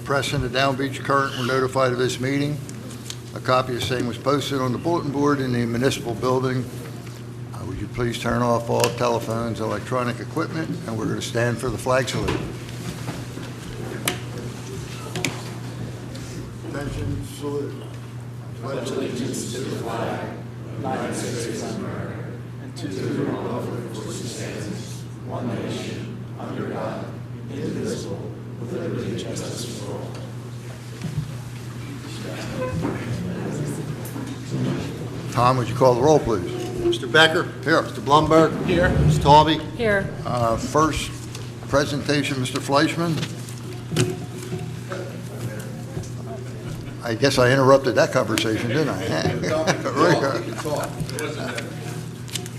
press in the Down Beach Current were notified of this meeting. A copy of the same was posted on the bulletin board in the municipal building. Would you please turn off all telephones, electronic equipment, and we're going to stand for the flag salute. Attention, salute. Pledge allegiance to the flag of the United States of America and to the republic for which it stands, one nation, under God, indivisible, with liberty and justice for all. Tom, would you call the roll, please? Mr. Becker? Here. Mr. Blumberg? Here. Ms. Talby? Here. First presentation, Mr. Fleischman. I guess I interrupted that conversation, didn't I?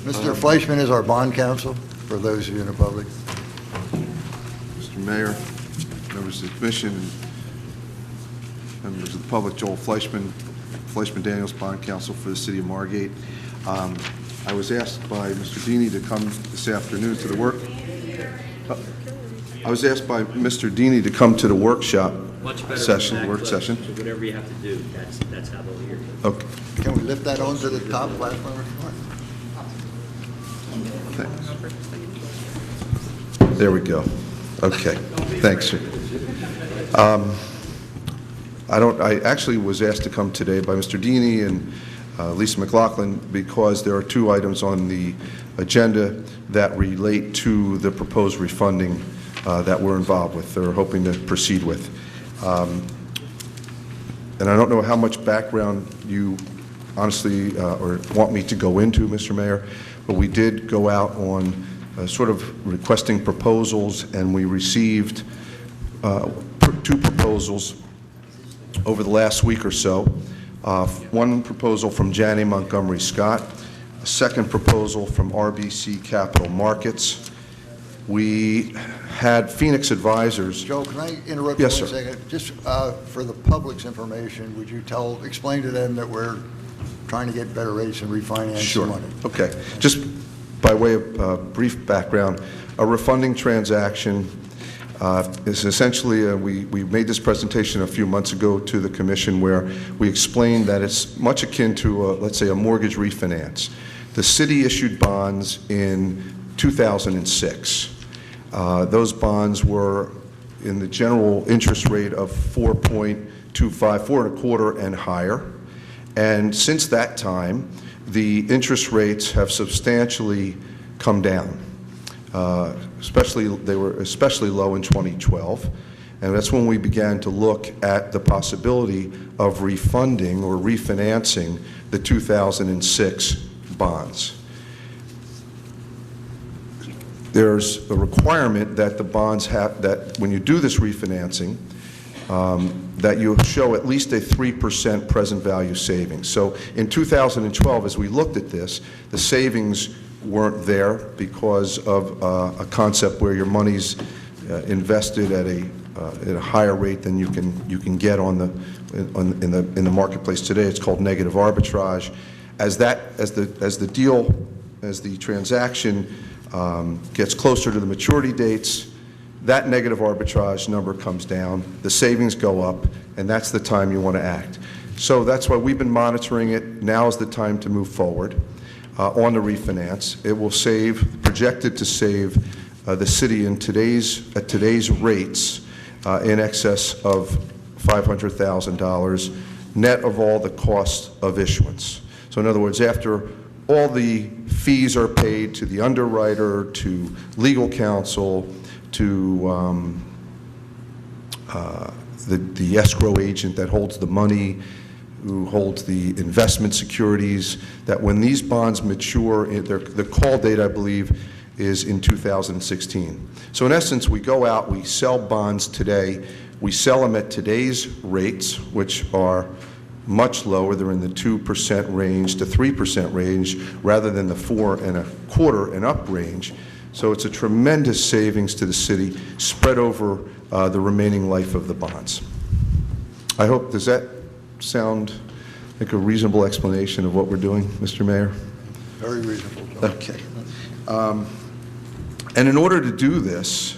Mr. Fleischman is our bond counsel, for those of you in the public. Mr. Mayor, members of the commission, and members of the public, Joel Fleischman, Fleischman Daniels, bond counsel for the city of Margate. I was asked by Mr. Deeney to come this afternoon to the work. I was asked by Mr. Deeney to come to the workshop session, work session. So whatever you have to do, that's how they'll hear you. Okay. Can we lift that onto the top platform? Thanks. There we go. Okay. Thanks, sir. I actually was asked to come today by Mr. Deeney and Lisa McLaughlin because there are two items on the agenda that relate to the proposed refunding that we're involved with, or hoping to proceed with. And I don't know how much background you honestly or want me to go into, Mr. Mayor, but we did go out on sort of requesting proposals, and we received two proposals over the last week or so. One proposal from Janney Montgomery Scott, a second proposal from RBC Capital Markets. We had Phoenix Advisors. Joe, can I interrupt Yes, you one sir. second? Just for the public's information, would you explain to them that we're trying to get better rates and refinance Sure. money? Okay. Just by way of brief background, a refunding transaction is essentially, we made this presentation a few months ago to the commission where we explained that it's much akin to, let's say, a mortgage refinance. The city issued bonds in 2006. Those bonds were in the general interest rate of 4.25, 4.25 and higher. And since that time, the interest rates have substantially come down. They were especially low in 2012, and that's when we began to look at the possibility of refunding or refinancing the 2006 bonds. There's a requirement that the bonds have, that when you do this refinancing, that you show at least a 3% present value savings. So in 2012, as we looked at this, the savings weren't there because of a concept where your money's invested at a higher rate than you can get in the marketplace today. It's called negative arbitrage. As the transaction gets closer to the maturity dates, that negative arbitrage number comes down, the savings go up, and that's the time you want to act. So that's why we've been monitoring it. Now is the time to move forward on the refinance. It will projected to save the city at today's rates in excess of $500,000 net of all the costs of issuance. So in other words, after all the fees are paid to the underwriter, to legal counsel, to the escrow agent that holds the money, who holds the investment securities, that when these bonds mature, the call date, I believe, is in 2016. So in essence, we go out, we sell bonds today, we sell them at today's rates, which are much lower. They're in the 2% range to 3% range rather than the 4.25% and up range. So it's a tremendous savings to the city spread over the remaining life of the bonds. I hope, does that sound like a reasonable explanation of what we're doing, Mr. Mayor? Very reasonable, Joe. Okay. And in order to do this,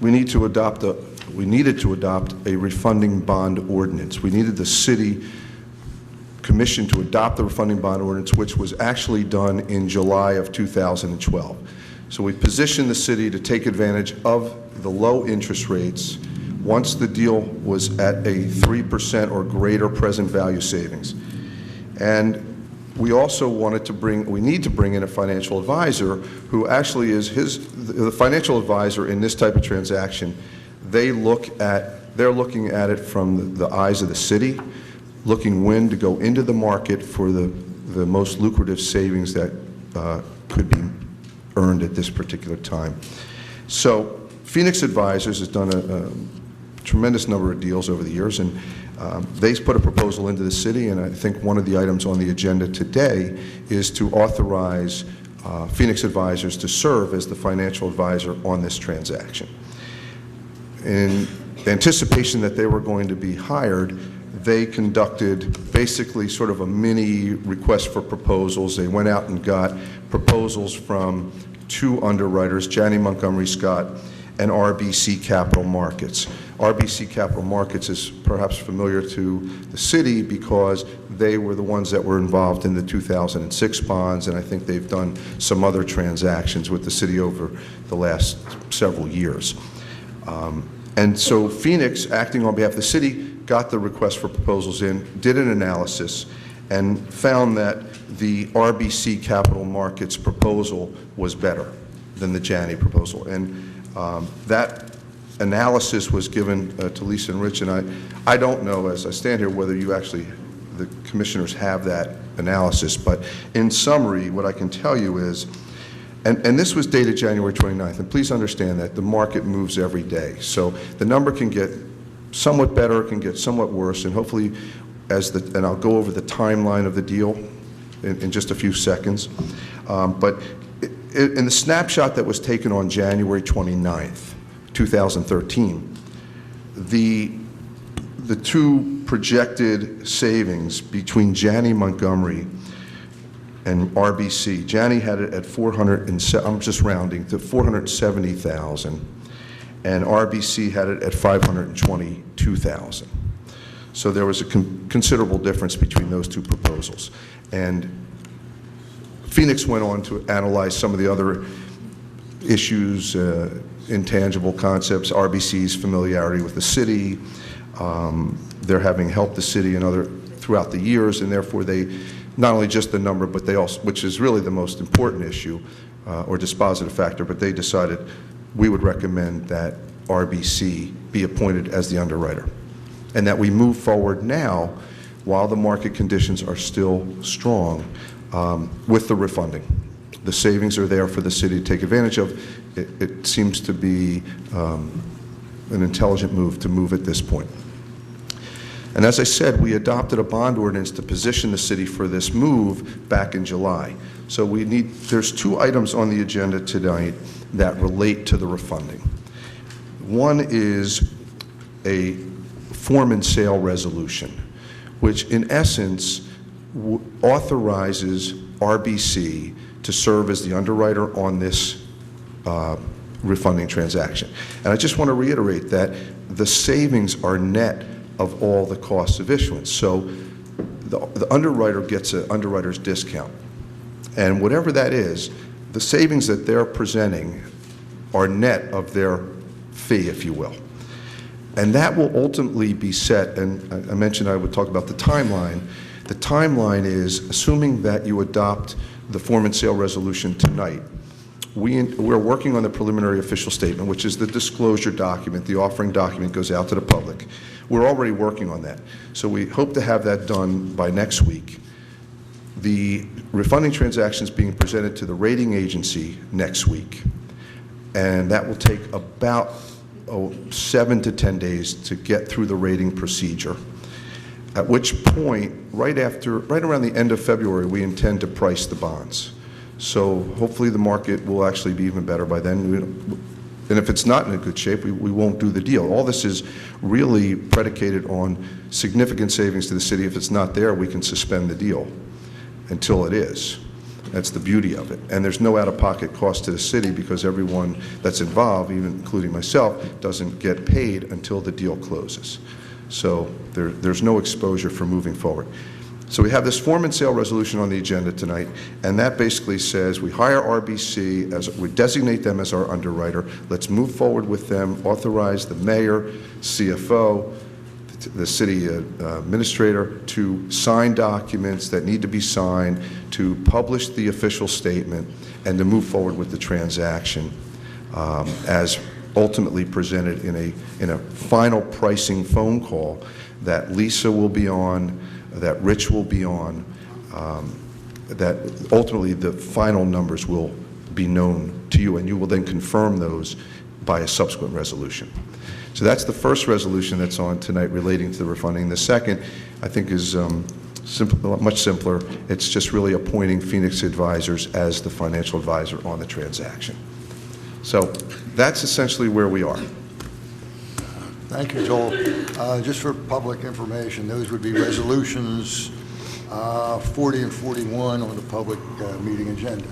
we needed to adopt a refunding bond ordinance. We needed the city commission to adopt the refunding bond ordinance, which was actually done in July of 2012. So we positioned the city to take advantage of the low interest rates once the deal was at a 3% or greater present value savings. And we also we need to bring in a financial advisor who actually is the financial advisor in this type of transaction. They're looking at it from the eyes of the city, looking when to go into the market for the most lucrative savings that could be earned at this particular time. So Phoenix Advisors has done a tremendous number of deals over the years, and they put a proposal into the city, and I think one of the items on the agenda today is to authorize Phoenix Advisors to serve as the financial advisor on this transaction. In anticipation that they were going to be hired, they conducted basically sort of a mini request for proposals. They went out and got proposals from 2 underwriters, Janney Montgomery Scott and RBC Capital Markets. RBC Capital Markets is perhaps familiar to the city because they were the ones that were involved in the 2006 bonds, and I think they've done some other transactions with the city over the last several years. And so Phoenix, acting on behalf of the city, got the request for proposals in, did an analysis, and found that the RBC Capital Markets proposal was better than the Janney proposal. And that analysis was given to Lisa and Rich, and I don't know, as I stand here, whether the commissioners have that analysis, but in summary, what I can tell you is, and this was dated January 29th, and please understand that the market moves every day, so the number can get somewhat better, it can get somewhat worse, and hopefully, and I'll go over the timeline of the deal in just a few seconds, but in the snapshot that was taken on January 29th, 2013, the 2 projected savings between Janney Montgomery and RBC. Janney had it at I'm just rounding to $470,000, and RBC had it at $522,000. So there was a considerable difference between those 2 proposals. And Phoenix went on to analyze some of the other issues, intangible concepts, RBC's familiarity with the city, their having helped the city throughout the years, and therefore they, not only just the number, but they also, which is really the most important issue or dispositive factor, but they decided we would recommend that RBC be appointed as the underwriter, and that we move forward now while the market conditions are still strong with the refunding. The savings are there for the city to take advantage of. It seems to be an intelligent move to move at this point. And as I said, we adopted a bond ordinance to position the city for this move back in July. So there's 2 items on the agenda tonight that relate to the refunding. One is a form and sale resolution, which in essence authorizes RBC to serve as the underwriter on this refunding transaction. And I just want to reiterate that the savings are net of all the costs of issuance. So the underwriter gets an underwriter's discount. And whatever that is, the savings that they're presenting are net of their fee, if you will. And that will ultimately be set, and I mentioned I would talk about the timeline. The timeline is, assuming that you adopt the form and sale resolution tonight, we're working on the preliminary official statement, which is the disclosure document. The offering document goes out to the public. We're already working on that. So we hope to have that done by next week. The refunding transaction is being presented to the rating agency next week, and that will take about 7 to 10 days to get through the rating procedure, at which point, right around the end of February, we intend to price the bonds. So hopefully the market will actually be even better by then. And if it's not in a good shape, we won't do the deal. All this is really predicated on significant savings to the city. If it's not there, we can suspend the deal until it is. That's the beauty of it. And there's no out-of-pocket cost to the city because everyone that's involved, even including myself, doesn't get paid until the deal closes. So there's no exposure for moving forward. So we have this form and sale resolution on the agenda tonight, and that basically says we hire RBC, we designate them as our underwriter. Let's move forward with them, authorize the mayor, CFO, the city administrator to sign documents that need to be signed, to publish the official statement, and to move forward with the transaction as ultimately presented in a final pricing phone call that Lisa will be on, that Rich will be on, that ultimately the final numbers will be known to you, and you will then confirm those by a subsequent resolution. So that's the first resolution that's on tonight relating to the refunding. The second, I think, is much simpler. It's just really appointing Phoenix Advisors as the financial advisor on the transaction. So that's essentially where we are. Thank you, Joel. Just for public information, those would be resolutions 40 and 41 on the public meeting agenda.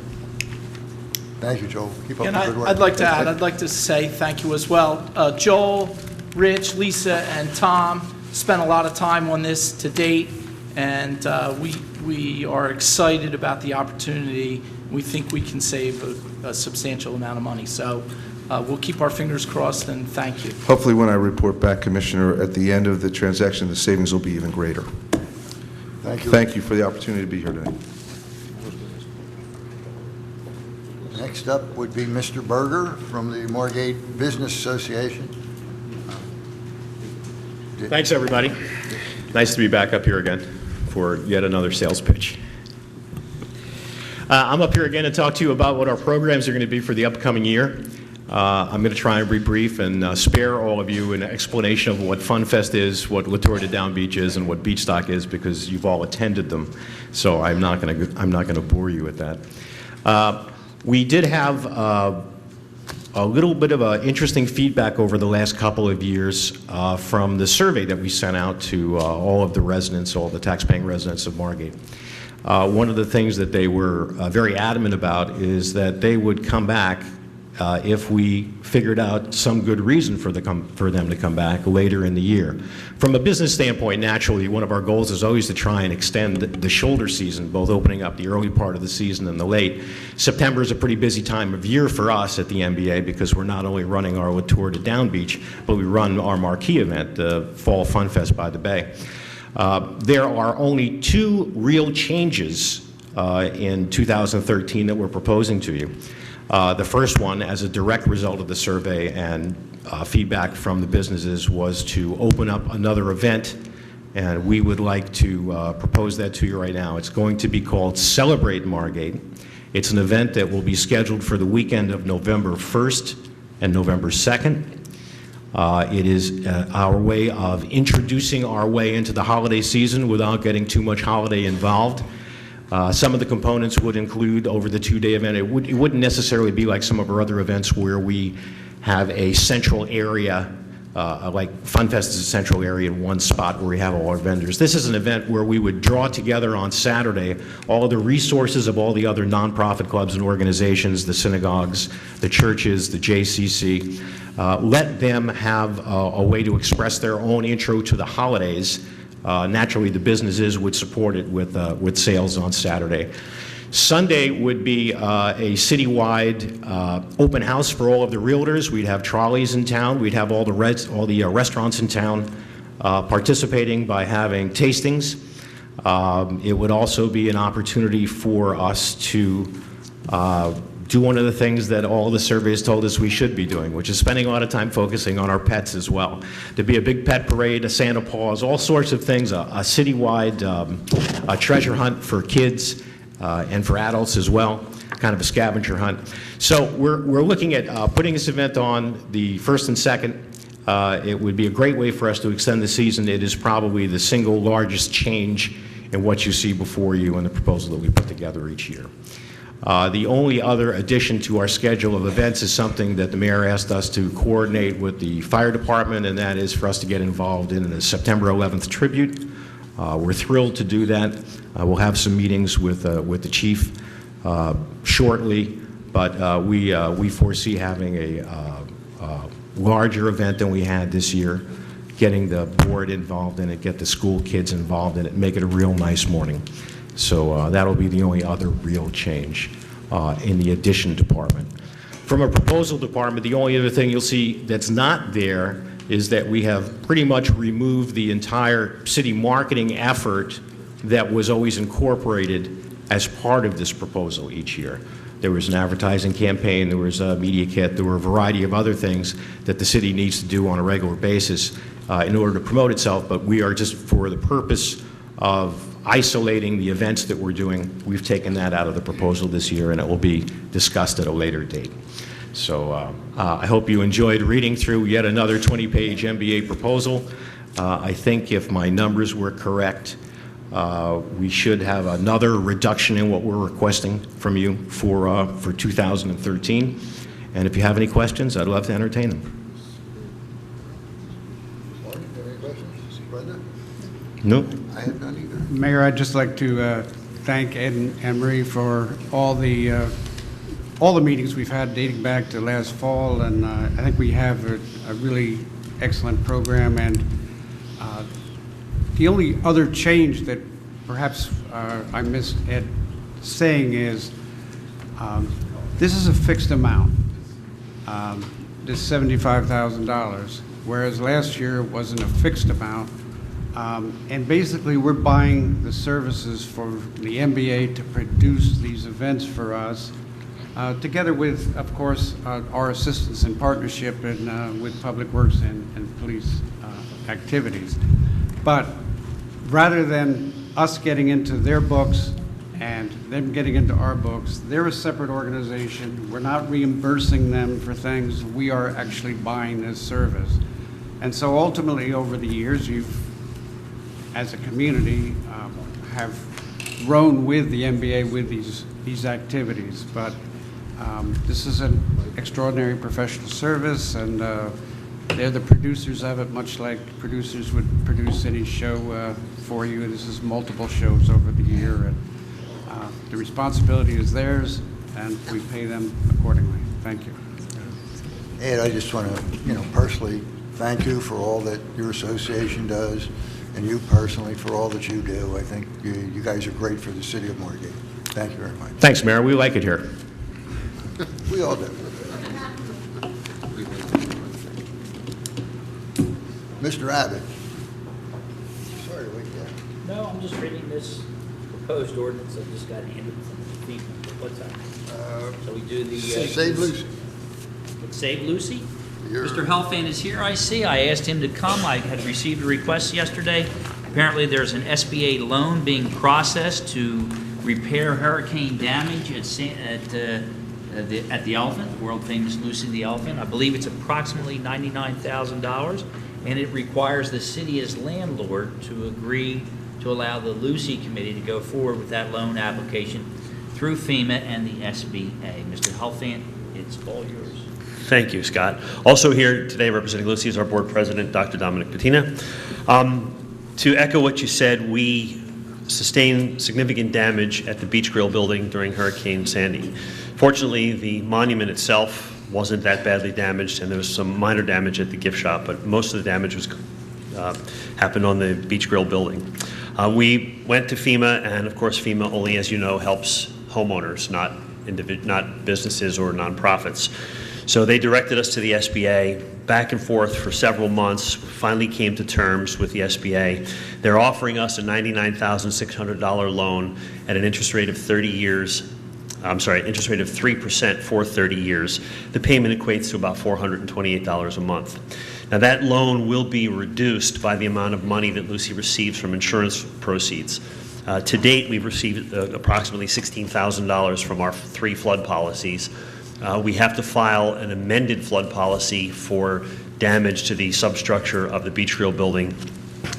Thank you, Joel. Keep up And the good work. I'd like to add, I'd like to say thank you as well. Joel, Rich, Lisa, and Tom spent a lot of time on this to date, and we are excited about the opportunity. We think we can save a substantial amount of money. So we'll keep our fingers crossed, and thank you. Hopefully when I report back, Commissioner, at the end of the transaction, the savings will be even greater. Thank you. Thank you for the opportunity to be here tonight. Next up would be Mr. Berger from the Margate Business Association. Thanks, everybody. Nice to be back up here again for yet another sales pitch. I'm up here again to talk to you about what our programs are going to be for the upcoming year. I'm going to try and be brief and spare all of you an explanation of what FunFest is, what Latour de Down Beach is, and what Beach Stock is, because you've all attended them. So I'm not going to bore you with that. We did have a little bit of interesting feedback over the last couple of years from the survey that we sent out to all of the residents, all the taxpaying residents of Margate. One of the things that they were very adamant about is that they would come back if we figured out some good reason for them to come back later in the year. From a business standpoint, naturally, one of our goals is always to try and extend the shoulder season, both opening up the early part of the season and the late. September is a pretty busy time of year for us at the MBA because we're not only running our Latour de Down Beach, but we run our marquee event, the Fall Fun Fest by the Bay. There are only two real changes in 2013 that we're proposing to you. The first one, as a direct result of the survey and feedback from the businesses, was to open up another event, and we would like to propose that to you right now. It's going to be called Celebrate Margate. It's an event that will be scheduled for the weekend of November 1st and November 2nd. It is our way of introducing our way into the holiday season without getting too much holiday involved. Some of the components would include, over the two-day event, it wouldn't necessarily be like some of our other events where we have a central area, like FunFest is a central area in one spot where we have all our vendors. This is an event where we would draw together on Saturday all of the resources of all the other nonprofit clubs and organizations, the synagogues, the churches, the JCC. Let them have a way to express their own intro to the holidays. Naturally, the businesses would support it with sales on Saturday. Sunday would be a citywide open house for all of the realtors. We'd have trolleys in town. We'd have all the restaurants in town participating by having tastings. It would also be an opportunity for us to do one of the things that all the surveys told us we should be doing, which is spending a lot of time focusing on our pets as well. To be a big pet parade, a Santa Paws, all sorts of things, a citywide a treasure hunt for kids and for adults as well, kind of a scavenger hunt. So we're looking at putting this event on the 1st and 2nd. It would be a great way for us to extend the season. It is probably the single largest change in what you see before you in the proposal that we put together each year. The only other addition to our schedule of events is something that the mayor asked us to coordinate with the fire department, and that is for us to get involved in the September 11th tribute. We're thrilled to do that. We'll have some meetings with the chief shortly, but we foresee having a larger event than we had this year, getting the board involved in it, get the school kids involved in it, make it a real nice morning. So that'll be the only other real change in the addition department. From a proposal department, the only other thing you'll see that's not there is that we have pretty much removed the entire city marketing effort that was always incorporated as part of this proposal each year. There was an advertising campaign, there was a media kit, there were a variety of other things that the city needs to do on a regular basis in order to promote itself, but we are just, for the purpose of isolating the events that we're doing, we've taken that out of the proposal this year, and it will be discussed at a later date. So I hope you enjoyed reading through yet another 20-page MBA proposal. I think if my numbers were correct, we should have another reduction in what we're requesting from you for 2013. And if you have any questions, I'd love to entertain them. Marty, any questions? Brenda? No? I have none either. Mayor, I'd just like to thank Ed and Emery for all the meetings we've had dating back to last fall, and I think we have a really excellent program. And the only other change that perhaps I missed Ed saying is this is a fixed amount, this $75,000, whereas last year it wasn't a fixed amount. And basically, we're buying the services for the MBA to produce these events for us, together with, of course, our assistance and partnership with Public Works and police activities. But rather than us getting into their books and them getting into our books, they're a separate organization. We're not reimbursing them for things. We are actually buying this service. And so ultimately, over the years, as a community, have grown with the MBA with these activities. But this is an extraordinary professional service, and they're the producers of it, much like producers would produce any show for you. This is multiple shows over the year, and the responsibility is theirs, and we pay them accordingly. Thank you. Ed, I just want to, personally thank you for all that your association does, and you personally for all that you do. I think you guys are great for the city of Margate. Thank you very much. Thanks, Mayor. We like it here. We all do. Mr. Abbott. Sorry to wake you up. No, I'm just reading this proposed ordinance. I just got handed from FEMA. What's that? So we do the... Save Lucy. Save Lucy? You're- Mr. Helfand is here, I see. I asked him to come. I had received a request yesterday. Apparently, there's an SBA loan being processed to repair hurricane damage at the Elephant, world-famous Lucy the Elephant. I believe it's approximately $99,000, and it requires the city as landlord to agree to allow the Lucy Committee to go forward with that loan application through FEMA and the SBA. Mr. Helfand, it's all yours. Thank you, Scott. Also here today representing Lucy is our board president, Dr. Dominic Patina. To echo what you said, we sustained significant damage at the Beach Grill building during Hurricane Sandy. Fortunately, the monument itself wasn't that badly damaged, and there was some minor damage at the gift shop, but most of the damage was happened on the Beach Grill building. We went to FEMA, and of course FEMA only, as you know, helps homeowners, not businesses or nonprofits. So they directed us to the SBA, back and forth for several months, finally came to terms with the SBA. They're offering us a $99,600 loan at an interest rate of 3% for 30 years. The payment equates to about $428 a month. Now that loan will be reduced by the amount of money that Lucy receives from insurance proceeds. To date, we've received approximately $16,000 from our 3 flood policies. We have to file an amended flood policy for damage to the substructure of the Beach Grill building.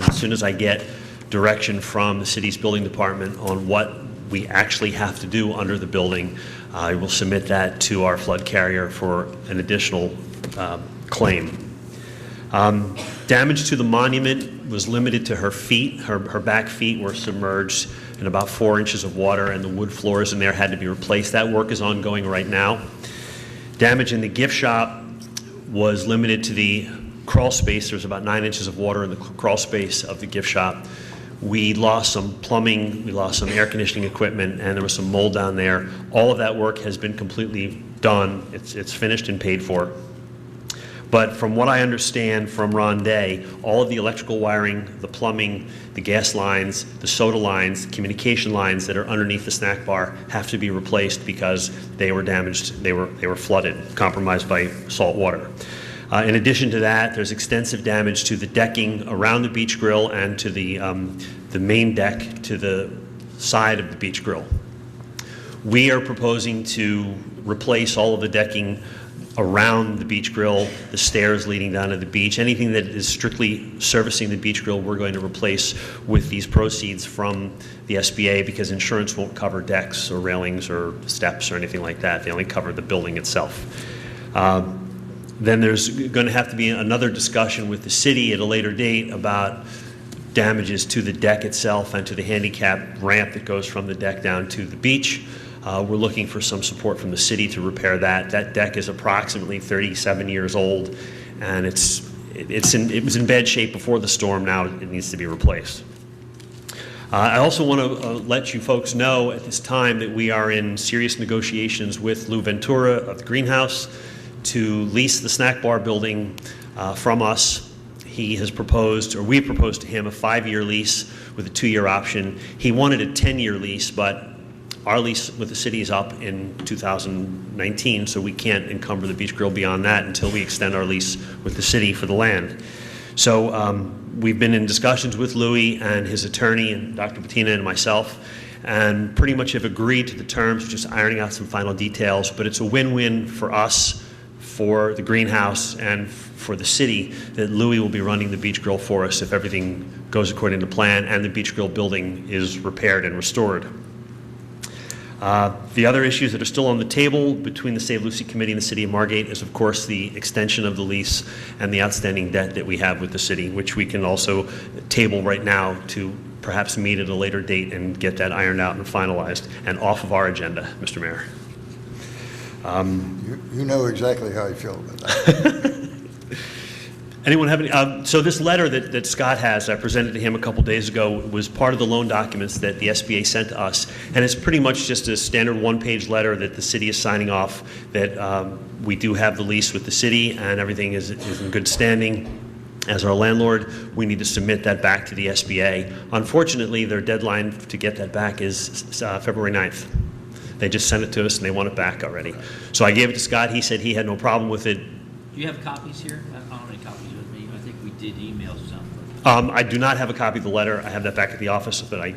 As soon as I get direction from the city's building department on what we actually have to do under the building, I will submit that to our flood carrier for an additional claim. Damage to the monument was limited to her feet. Her back feet were submerged in about 4 inches of water, and the wood floors in there had to be replaced. That work is ongoing right now. Damage in the gift shop was limited to the crawl space. There was about 9 inches of water in the crawl space of the gift shop. We lost some plumbing, we lost some air conditioning equipment, and there was some mold down there. All of that work has been completely done. It's finished and paid for. But from what I understand from Ron Day, all of the electrical wiring, the plumbing, the gas lines, the soda lines, communication lines that are underneath the snack bar have to be replaced because they were damaged, they were flooded, compromised by salt water. In addition to that, there's extensive damage to the decking around the beach grill and to the main deck to the side of the beach grill. We are proposing to replace all of the decking around the beach grill, the stairs leading down to the beach, anything that is strictly servicing the beach grill, we're going to replace with these proceeds from the SBA because insurance won't cover decks or railings or steps or anything like that. They only cover the building itself. Then there's going to have to be another discussion with the city at a later date about damages to the deck itself and to the handicap ramp that goes from the deck down to the beach. We're looking for some support from the city to repair that. That deck is approximately 37 years old, and it was in bad shape before the storm. Now it needs to be replaced. I also want to let you folks know at this time that we are in serious negotiations with Lou Ventura of the Greenhouse to lease the snack bar building from us. He has proposed, or we proposed to him, a 5-year lease with a 2-year option. He wanted a 10-year lease, but our lease with the city is up in 2019, so we can't encumber the beach grill beyond that until we extend our lease with the city for the land. So we've been in discussions with Louis and his attorney and Dr. Patina and myself, and pretty much have agreed to the terms, just ironing out some final details, but it's a win-win for us, for the Greenhouse, and for the city that Louis will be running the beach grill for us if everything goes according to plan and the beach grill building is repaired and restored. The other issues that are still on the table between the Save Lucy Committee and the City of Margate is, of course, the extension of the lease and the outstanding debt that we have with the city, which we can also table right now to perhaps meet at a later date and get that ironed out and finalized and off of our agenda, Mr. Mayor. You know exactly how I feel about that. Anyone have any? So this letter that Scott has, I presented to him a couple days ago, was part of the loan documents that the SBA sent to us, and it's pretty much just a standard one-page letter that the city is signing off that we do have the lease with the city and everything is in good standing. As our landlord, we need to submit that back to the SBA. Unfortunately, their deadline to get that back is February 9th. They just sent it to us and they want it back already. So I gave it to Scott. He said he had no problem with it. Do you have copies here? I don't have any copies with me. I think we did email some. I do not have a copy of the letter. I have that back at the office, but I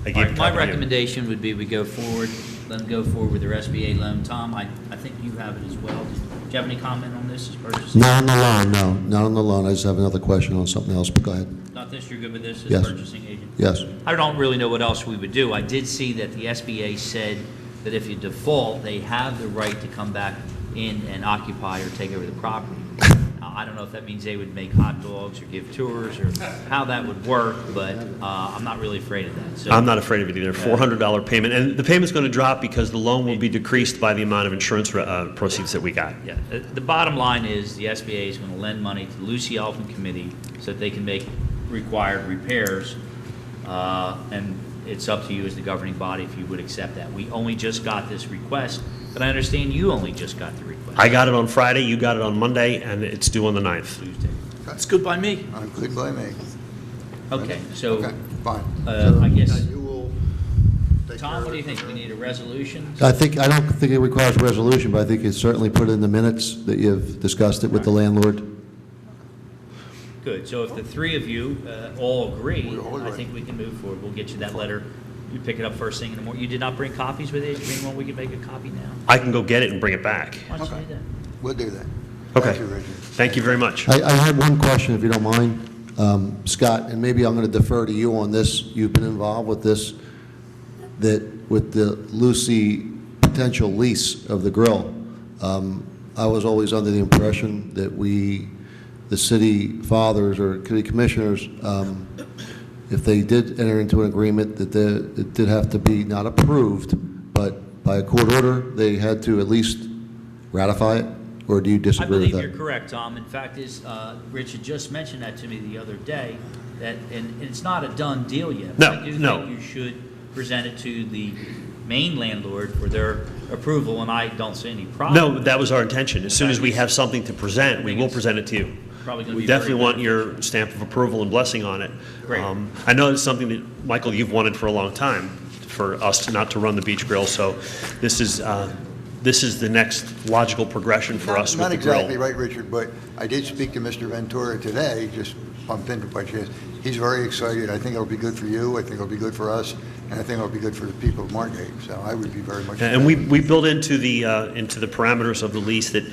gave it to My you. recommendation would be we go forward, let them go forward with their SBA loan. Tom, I think you have it as well. Do you have any comment on this as purchasing? Not on the loan, no. Not on the loan. I just have another question on something else, but go ahead. Not this, you're good with this as Yes. purchasing agent? Yes. I don't really know what else we would do. I did see that the SBA said that if you default, they have the right to come back in and occupy or take over the property. I don't know if that means they would make hot dogs or give tours or how that would work, but I'm not really afraid of that. So, I'm not afraid of it either. $400 payment. And the payment's going to drop because the loan will be decreased by the amount of insurance proceeds that we got. Yeah, the bottom line is the SBA is going to lend money to the Lucy Elephant Committee so that they can make required repairs, and it's up to you as the governing body if you would accept that. We only just got this request, but I understand you only just got the request. I got it on Friday, you got it on Monday, and it's due on the 9th. Tuesday. It's good by me. I'm good by me. Okay, so, Okay, fine. I guess, You will take care Tom, of what do you it. think? We need a resolution? I don't think it requires a resolution, but I think you certainly put in the minutes that you've discussed it with the landlord. Good, so if the three of you all agree, We all I agree. think we can move forward. We'll get you that letter. You pick it up first thing in the morning. You did not bring copies with you? Do you mean we can make a copy now? I can go get it and bring it back. Why don't you Okay. do that? We'll do that. Okay. Thank you, Richard. Thank you very much. I had one question, if you don't mind, Scott, and maybe I'm going to defer to you on this. You've been involved with this, that with the Lucy potential lease of the grill. I was always under the impression that the city fathers or city commissioners, if they did enter into an agreement that it did have to be not approved, but by a court order, they had to at least ratify it? Or do you I disagree with believe that? you're correct, Tom. In fact, Richard just mentioned that to me the other day, that, and it's not a done deal yet. No, I do no. think you should present it to the main landlord for their approval, and I don't see any problem. No, that was our intention. As soon as we have something to present, we will present it to you. Probably gonna We be very definitely want your stamp of approval and blessing on it. Great. I know it's something that, Michael, you've wanted for a long time, for us not to run the beach grill, so this is the next logical progression for us with Not the grill. exactly right, Richard, but I did speak to Mr. Ventura today, just bumped into by chance. He's very excited. I think it'll be good for you, I think it'll be good for us, and I think it'll be good for the people of Margate, so I would be very much... And we built into the parameters of the lease that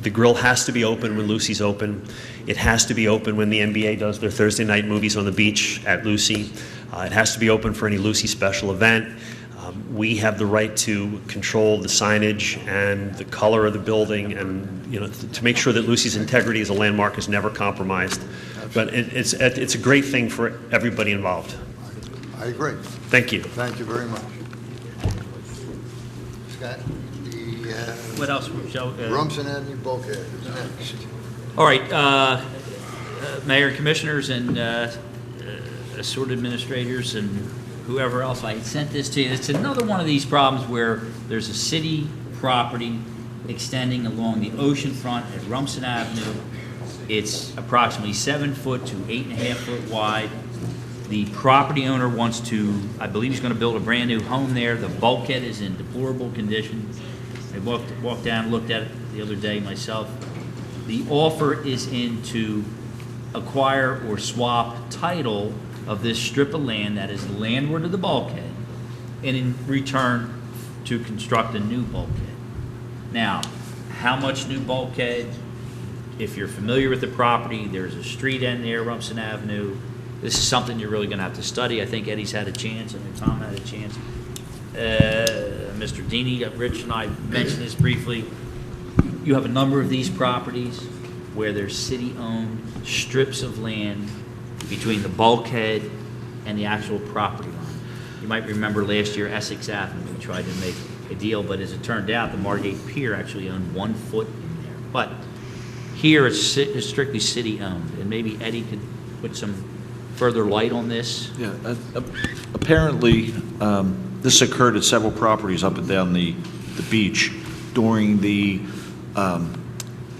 the grill has to be open when Lucy's open. It has to be open when the NBA does their Thursday night movies on the beach at Lucy. It has to be open for any Lucy special event. We have the right to control the signage and the color of the building, and to make sure that Lucy's integrity as a landmark is never compromised. But it's a great thing for everybody involved. I agree. Thank you. Thank you very much. Scott, What else, Joe? Rumson Avenue bulkhead is next. All right, Mayor, Commissioners, and assorted administrators, and whoever else, I sent this to you. It's another one of these problems where there's a city property extending along the ocean front at Rumson Avenue. It's approximately 7 foot to 8.5 foot wide. The property owner wants to, I believe he's going to build a brand-new home there. The bulkhead is in deplorable condition. I walked down, looked at it the other day myself. The offer is in to acquire or swap title of this strip of land that is landward of the bulkhead, and in return to construct a new bulkhead. Now, how much new bulkhead? If you're familiar with the property, there's a street end there, Rumson Avenue. This is something you're really going to have to study. I think Eddie's had a chance, and Tom had a chance. Mr. Deeney, Rich and I mentioned this briefly. You have a number of these properties where there's city-owned strips of land between the bulkhead and the actual property line. You might remember last year Essex Avenue tried to make a deal, but as it turned out, the Margate Pier actually owned 1 foot in there. But here it's strictly city-owned, and maybe Eddie could put some further light on this. Yeah, apparently, this occurred at several properties up and down the beach during the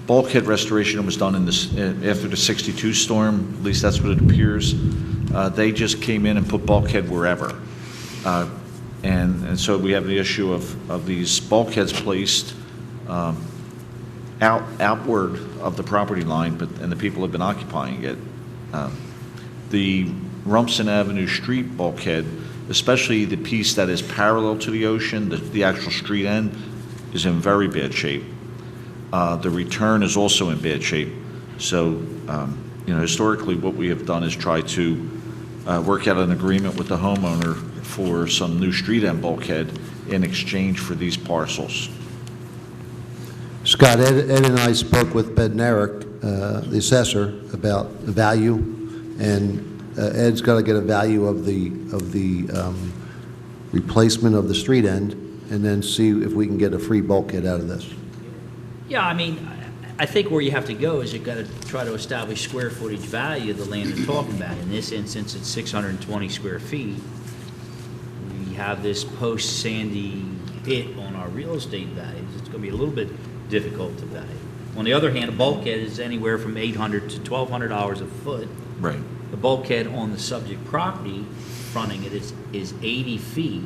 bulkhead restoration that was done after the 62 storm. At least that's what it appears. They just came in and put bulkhead wherever. And so we have the issue of these bulkheads placed outward of the property line, and the people have been occupying it. The Rumson Avenue street bulkhead, especially the piece that is parallel to the ocean, the actual street end, is in very bad shape. The return is also in bad shape. So, historically what we have done is try to work out an agreement with the homeowner for some new street end bulkhead in exchange for these parcels. Scott, Ed and I spoke with Bednarik, the assessor, about the value, and Ed's got to get a value of the replacement of the street end, and then see if we can get a free bulkhead out of this. Yeah, I mean, I think where you have to go is you've got to try to establish square footage value of the land they're talking about. In this instance, it's 620 square feet. We have this post-Sandy hit on our real estate values. It's going to be a little bit difficult to value. On the other hand, a bulkhead is anywhere from $800 to $1,200 a foot. Right. The bulkhead on the subject property fronting it is 80 feet,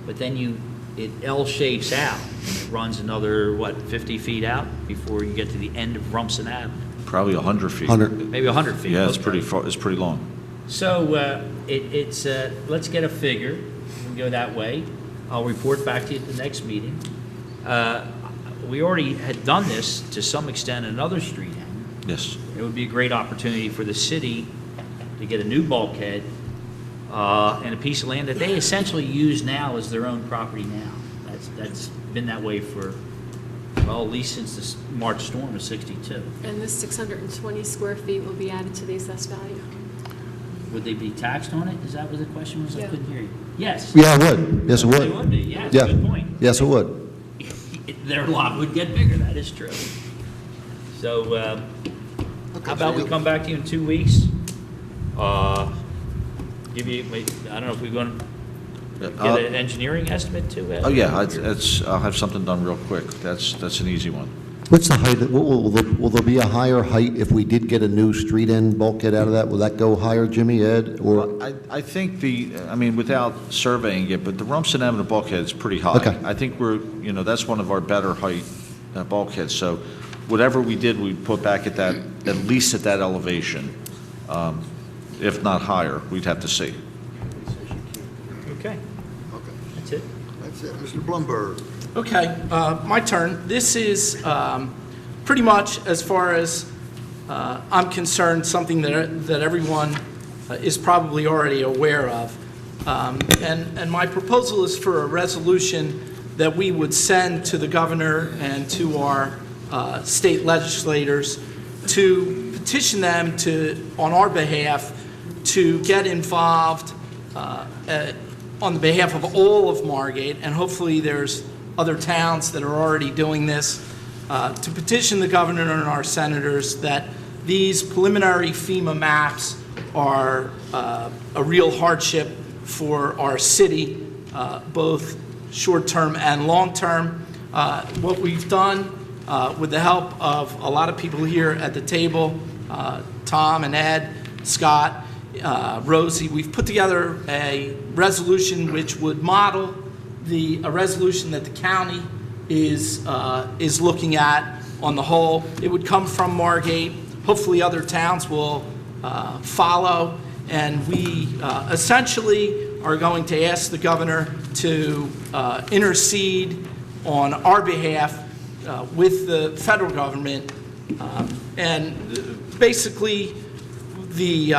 but then it L-shapes out, and it runs another, 50 feet out before you get to the end of Rumson Avenue? Probably 100 feet. 100. Maybe 100 feet. Yeah, it's okay. pretty far, it's pretty long. So let's get a figure. We'll go that way. I'll report back to you at the next meeting. We already had done this to some extent in another street end. Yes. It would be a great opportunity for the city to get a new bulkhead and a piece of land that they essentially use now as their own property now. That's been that way for Well, at least since this March storm is 62. And this 620 square feet will be added to the assessed value. Would they be taxed on it? Is that what the question was? I Yeah. couldn't hear you. Yes. Yeah, it would. Yes, it They would would. be, yeah, Yeah. good point. Yes, it would. Their lot would get bigger, that is true. So, how about we come back to you in 2 weeks? Give you, I don't know if we're going to get an engineering estimate to it? Oh, yeah, I'll have something done real quick. That's an easy one. What's the height, will there be a higher height if we did get a new street end bulkhead out of that? Will that go higher, Jimmy, Ed, or? Well, I think without surveying it, but the Rumson Avenue bulkhead is pretty high. Okay. I think that's one of our better height bulkheads. So whatever we did, we'd put back at least at that elevation. If not higher, we'd have to see. Okay, Okay, that's it. that's it. Mr. Blumberg. Okay, my turn. This is pretty much, as far as I'm concerned, something that everyone is probably already aware of. And my proposal is for a resolution that we would send to the governor and to our state legislators to petition them on our behalf, to get involved on the behalf of all of Margate, and hopefully there's other towns that are already doing this, to petition the governor and our senators that these preliminary FEMA maps are a real hardship for our city, both short-term and long-term. What we've done with the help of a lot of people here at the table, Tom and Ed, Scott, Rosie, we've put together a resolution which would model a resolution that the county is looking at on the whole. It would come from Margate. Hopefully other towns will follow, and we essentially are going to ask the governor to intercede on our behalf with the federal government, and basically the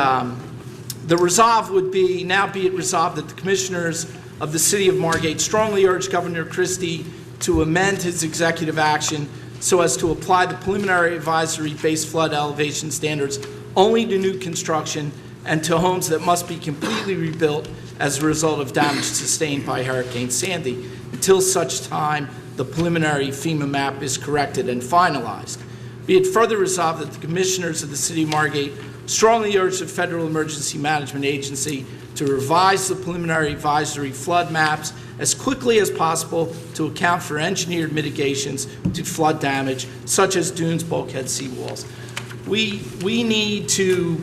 resolve would be, now be it resolved that the commissioners of the city of Margate strongly urge Governor Christie to amend his executive action so as to apply the preliminary advisory base flood elevation standards only to new construction and to homes that must be completely rebuilt as a result of damage sustained by Hurricane Sandy until such time the preliminary FEMA map is corrected and finalized. Be it further resolved that the commissioners of the city of Margate strongly urge the Federal Emergency Management Agency to revise the preliminary advisory flood maps as quickly as possible to account for engineered mitigations to flood damage, such as dunes, bulkheads, seawalls. We need to,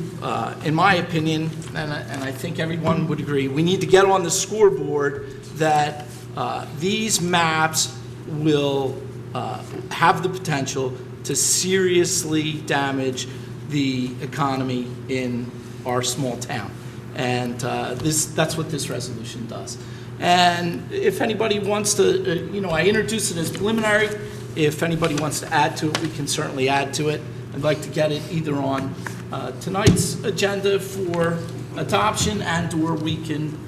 in my opinion, and I think everyone would agree, we need to get on the scoreboard that these maps will have the potential to seriously damage the economy in our small town. And that's what this resolution does. And if anybody wants to, I introduced it as preliminary. If anybody wants to add to it, we can certainly add to it. I'd like to get it either on tonight's agenda for adoption, and/or we can,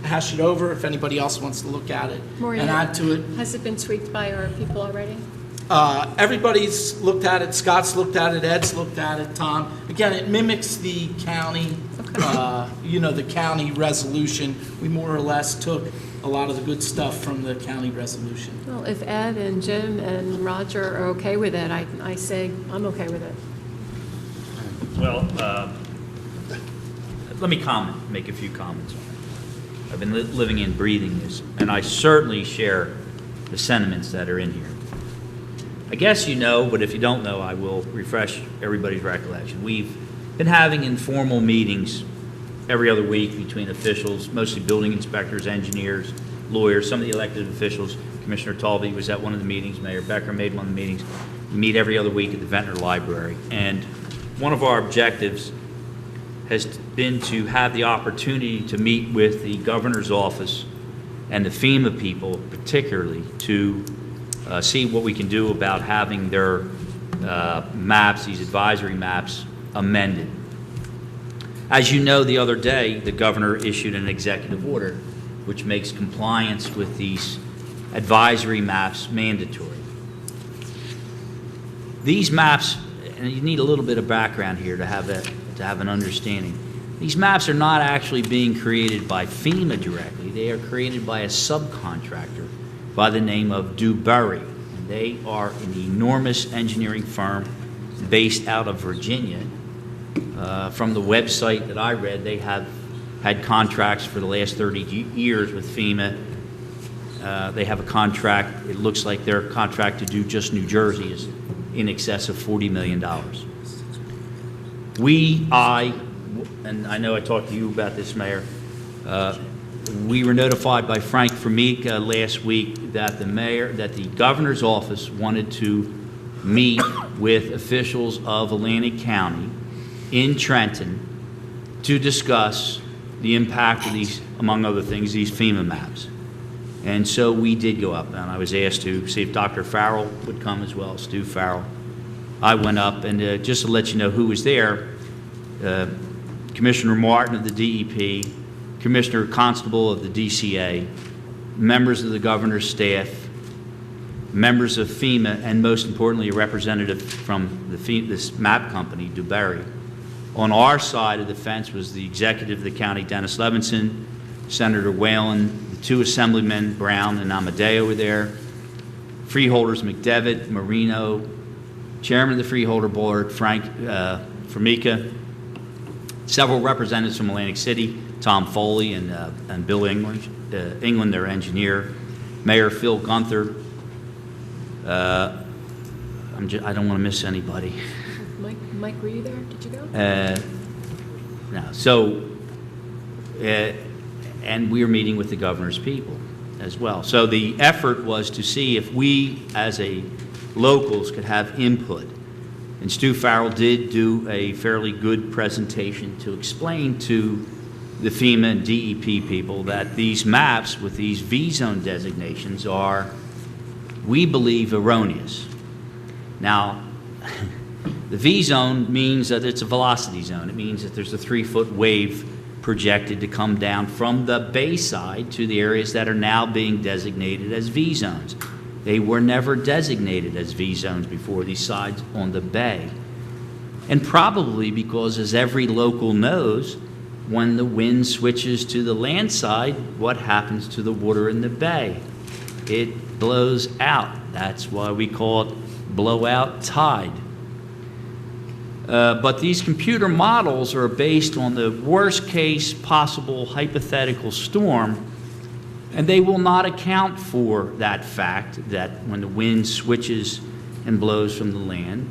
hash it over if anybody else wants to look at it Maureen, and add to it. Has it been tweaked by our people already? Everybody's looked at it. Scott's looked at it. Ed's looked at it. Tom. Again, it mimics the county, the county resolution. We more or less took a lot of the good stuff from the county resolution. Well, if Ed and Jim and Roger are okay with it, I say I'm okay with it. Well, let me make a few comments on it. I've been living and breathing this, and I certainly share the sentiments that are in here. I guess you know, but if you don't know, I will refresh everybody's recollection. We've been having informal meetings every other week between officials, mostly building inspectors, engineers, lawyers, some of the elected officials. Commissioner Talby was at one of the meetings. Mayor Becker made one of the meetings. We meet every other week at the Ventnor Library. And one of our objectives has been to have the opportunity to meet with the governor's office and the FEMA people particularly to see what we can do about having their maps, these advisory maps, amended. As you know, the other day, the governor issued an executive order which makes compliance with these advisory maps mandatory. These maps, and you need a little bit of background here to have an understanding. These maps are not actually being created by FEMA directly. They are created by a subcontractor by the name of Dewberry. And they are an enormous engineering firm based out of Virginia. From the website that I read, they have had contracts for the last 30 years with FEMA. They have a contract, it looks like their contract to do just New Jersey is in excess of $40 million. And I know I talked to you about this, Mayor, we were notified by Frank Formica last week that the governor's office wanted to meet with officials of Atlantic County in Trenton to discuss the impact of these, among other things, these FEMA maps. And so we did go up, and I was asked to see if Dr. Farrell would come as well, Stu Farrell. I went up, and just to let you know who was there, Commissioner Martin of the DEP, Commissioner Constable of the DCA, members of the governor's staff, members of FEMA, and most importantly, a representative from this map company, Dewberry. On our side of the fence was the executive of the county, Dennis Levinson, Senator Whalen, the two assemblymen, Brown and Amadeo were there, freeholders McDevitt, Marino, chairman of the freeholder board, Frank Formica, several representatives from Atlantic City, Tom Foley and Bill England, their engineer, Mayor Phil Gunther. I don't want to miss anybody. Mike, were you there? Did you go? No. So, and we were meeting with the governor's people as well. So the effort was to see if we, as locals, could have input. And Stu Farrell did do a fairly good presentation to explain to the FEMA and DEP people that these maps with these V-zone designations are, we believe, erroneous. Now, the V-zone means that it's a velocity zone. It means that there's a 3-foot wave projected to come down from the bayside to the areas that are now being designated as V-zones. They were never designated as V-zones before, these sides on the bay. And probably because, as every local knows, when the wind switches to the land side, what happens to the water in the bay? It blows out. That's why we call it blowout tide. But these computer models are based on the worst case possible hypothetical storm, and they will not account for that fact that when the wind switches and blows from the land,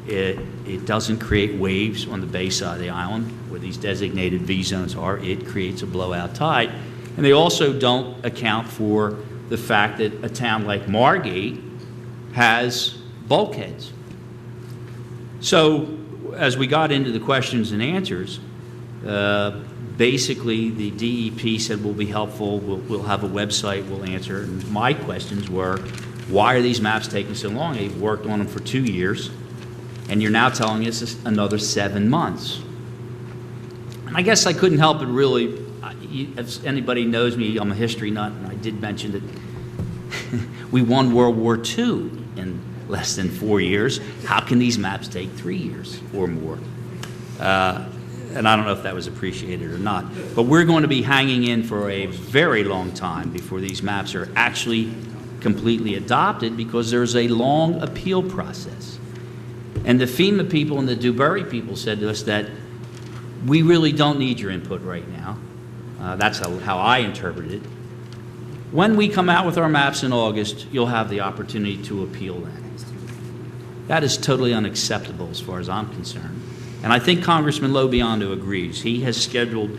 it doesn't create waves on the bay side of the island where these designated V zones are. It creates a blowout tide. And they also don't account for the fact that a town like Margate has bulkheads. So as we got into the questions and answers, basically the DEP said we'll be helpful, we'll have a website, we'll answer. And my questions were, why are these maps taking so long? They've worked on them for 2 years, and you're now telling us another 7 months. And I guess I couldn't help it really. If anybody knows me, I'm a history nut, and I did mention that we won World War II in less than 4 years. How can these maps take 3 years or more? And I don't know if that was appreciated or not. But we're going to be hanging in for a very long time before these maps are actually completely adopted, because there's a long appeal process. And the FEMA people and the Dewberry people said to us that we really don't need your input right now. That's how I interpreted it. When we come out with our maps in August, you'll have the opportunity to appeal that. That is totally unacceptable as far as I'm concerned. And I think Congressman Lobiondo agrees. He has scheduled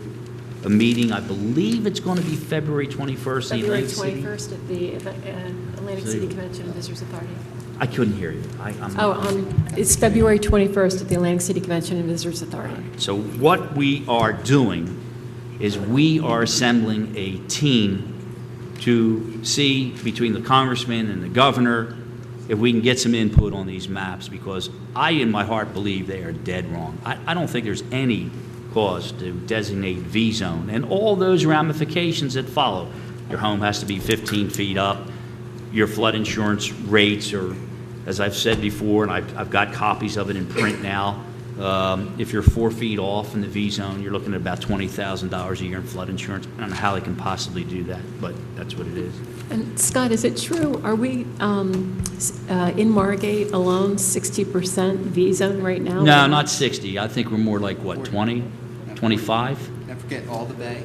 a meeting, I believe it's going to be February 21st. February 21st at the Atlantic City Convention and Visitors Authority. I couldn't hear you. It's February 21st at the Atlantic City Convention and Visitors Authority. So what we are doing is we are assembling a team to see between the congressman and the governor if we can get some input on these maps, because I, in my heart, believe they are dead wrong. I don't think there's any cause to designate V-zone and all those ramifications that follow. Your home has to be 15 feet up. Your flood insurance rates are as I've said before, and I've got copies of it in print now, if you're 4 feet off in the V zone, you're looking at about $20,000 a year in flood insurance. I don't know how they can possibly do that, but that's what it is. And Scott, is it true, are we in Margate alone 60% V zone right now? No, not 60. I think we're more like, what, 20, 25? Don't forget all the bay.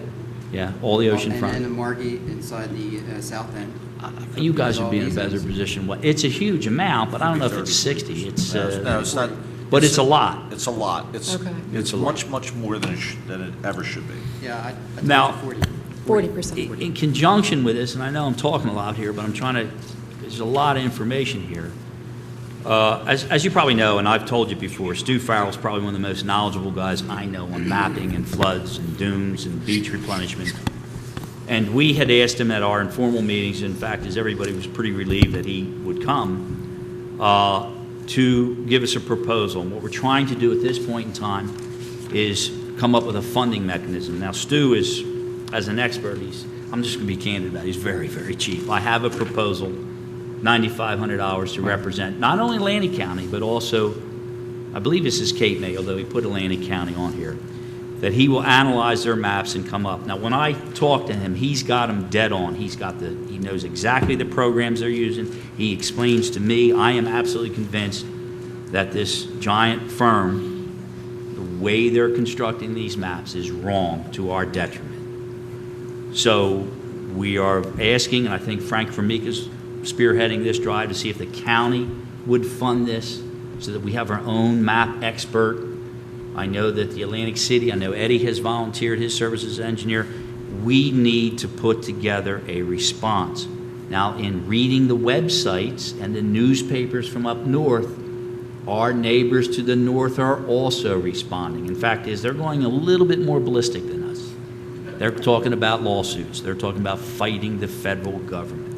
Yeah, all the ocean And front. the Margate inside the south end. You guys would be in a All better these zones. position. It's a huge amount, but I don't know if it's 60. It's, No, it's not. but it's a lot. It's a lot. Okay. It's much more than it ever should be. Yeah, I Now- 40. 40%. In conjunction with this, and I know I'm talking a lot here, but I'm trying to, there's a lot of information here. As you probably know, and I've told you before, Stu Farrell's probably one of the most knowledgeable guys I know on mapping and floods and dunes and beach replenishment. And we had asked him at our informal meetings, in fact, as everybody was pretty relieved that he would come, to give us a proposal. And what we're trying to do at this point in time is come up with a funding mechanism. Now, Stu is, as an expert, I'm just going to be candid about it, he's very, very cheap. I have a proposal, $9,500 to represent not only Atlantic County, but also, I believe this is Cape May, although he put Atlantic County on here, that he will analyze their maps and come up. Now, when I talk to him, he's got them dead on. He knows exactly the programs they're using. He explains to me. I am absolutely convinced that this giant firm, the way they're constructing these maps is wrong to our detriment. So we are asking, and I think Frank Formica's spearheading this drive to see if the county would fund this so that we have our own map expert. I know that the Atlantic City, I know Eddie has volunteered his services as engineer. We need to put together a response. Now, in reading the websites and the newspapers from up north, our neighbors to the north are also responding. In fact, they're going a little bit more ballistic than us. They're talking about lawsuits. They're talking about fighting the federal government.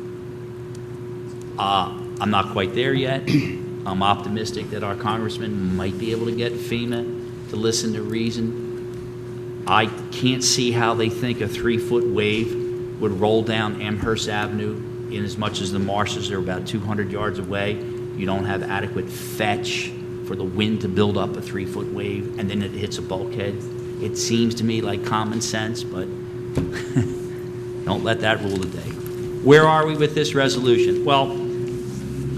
I'm not quite there yet. I'm optimistic that our congressman might be able to get FEMA to listen to reason. I can't see how they think a 3-foot wave would roll down Amherst Avenue in as much as the marshes are about 200 yards away. You don't have adequate fetch for the wind to build up a 3-foot wave, and then it hits a bulkhead. It seems to me like common sense, but don't let that rule the day. Where are we with this resolution? Well,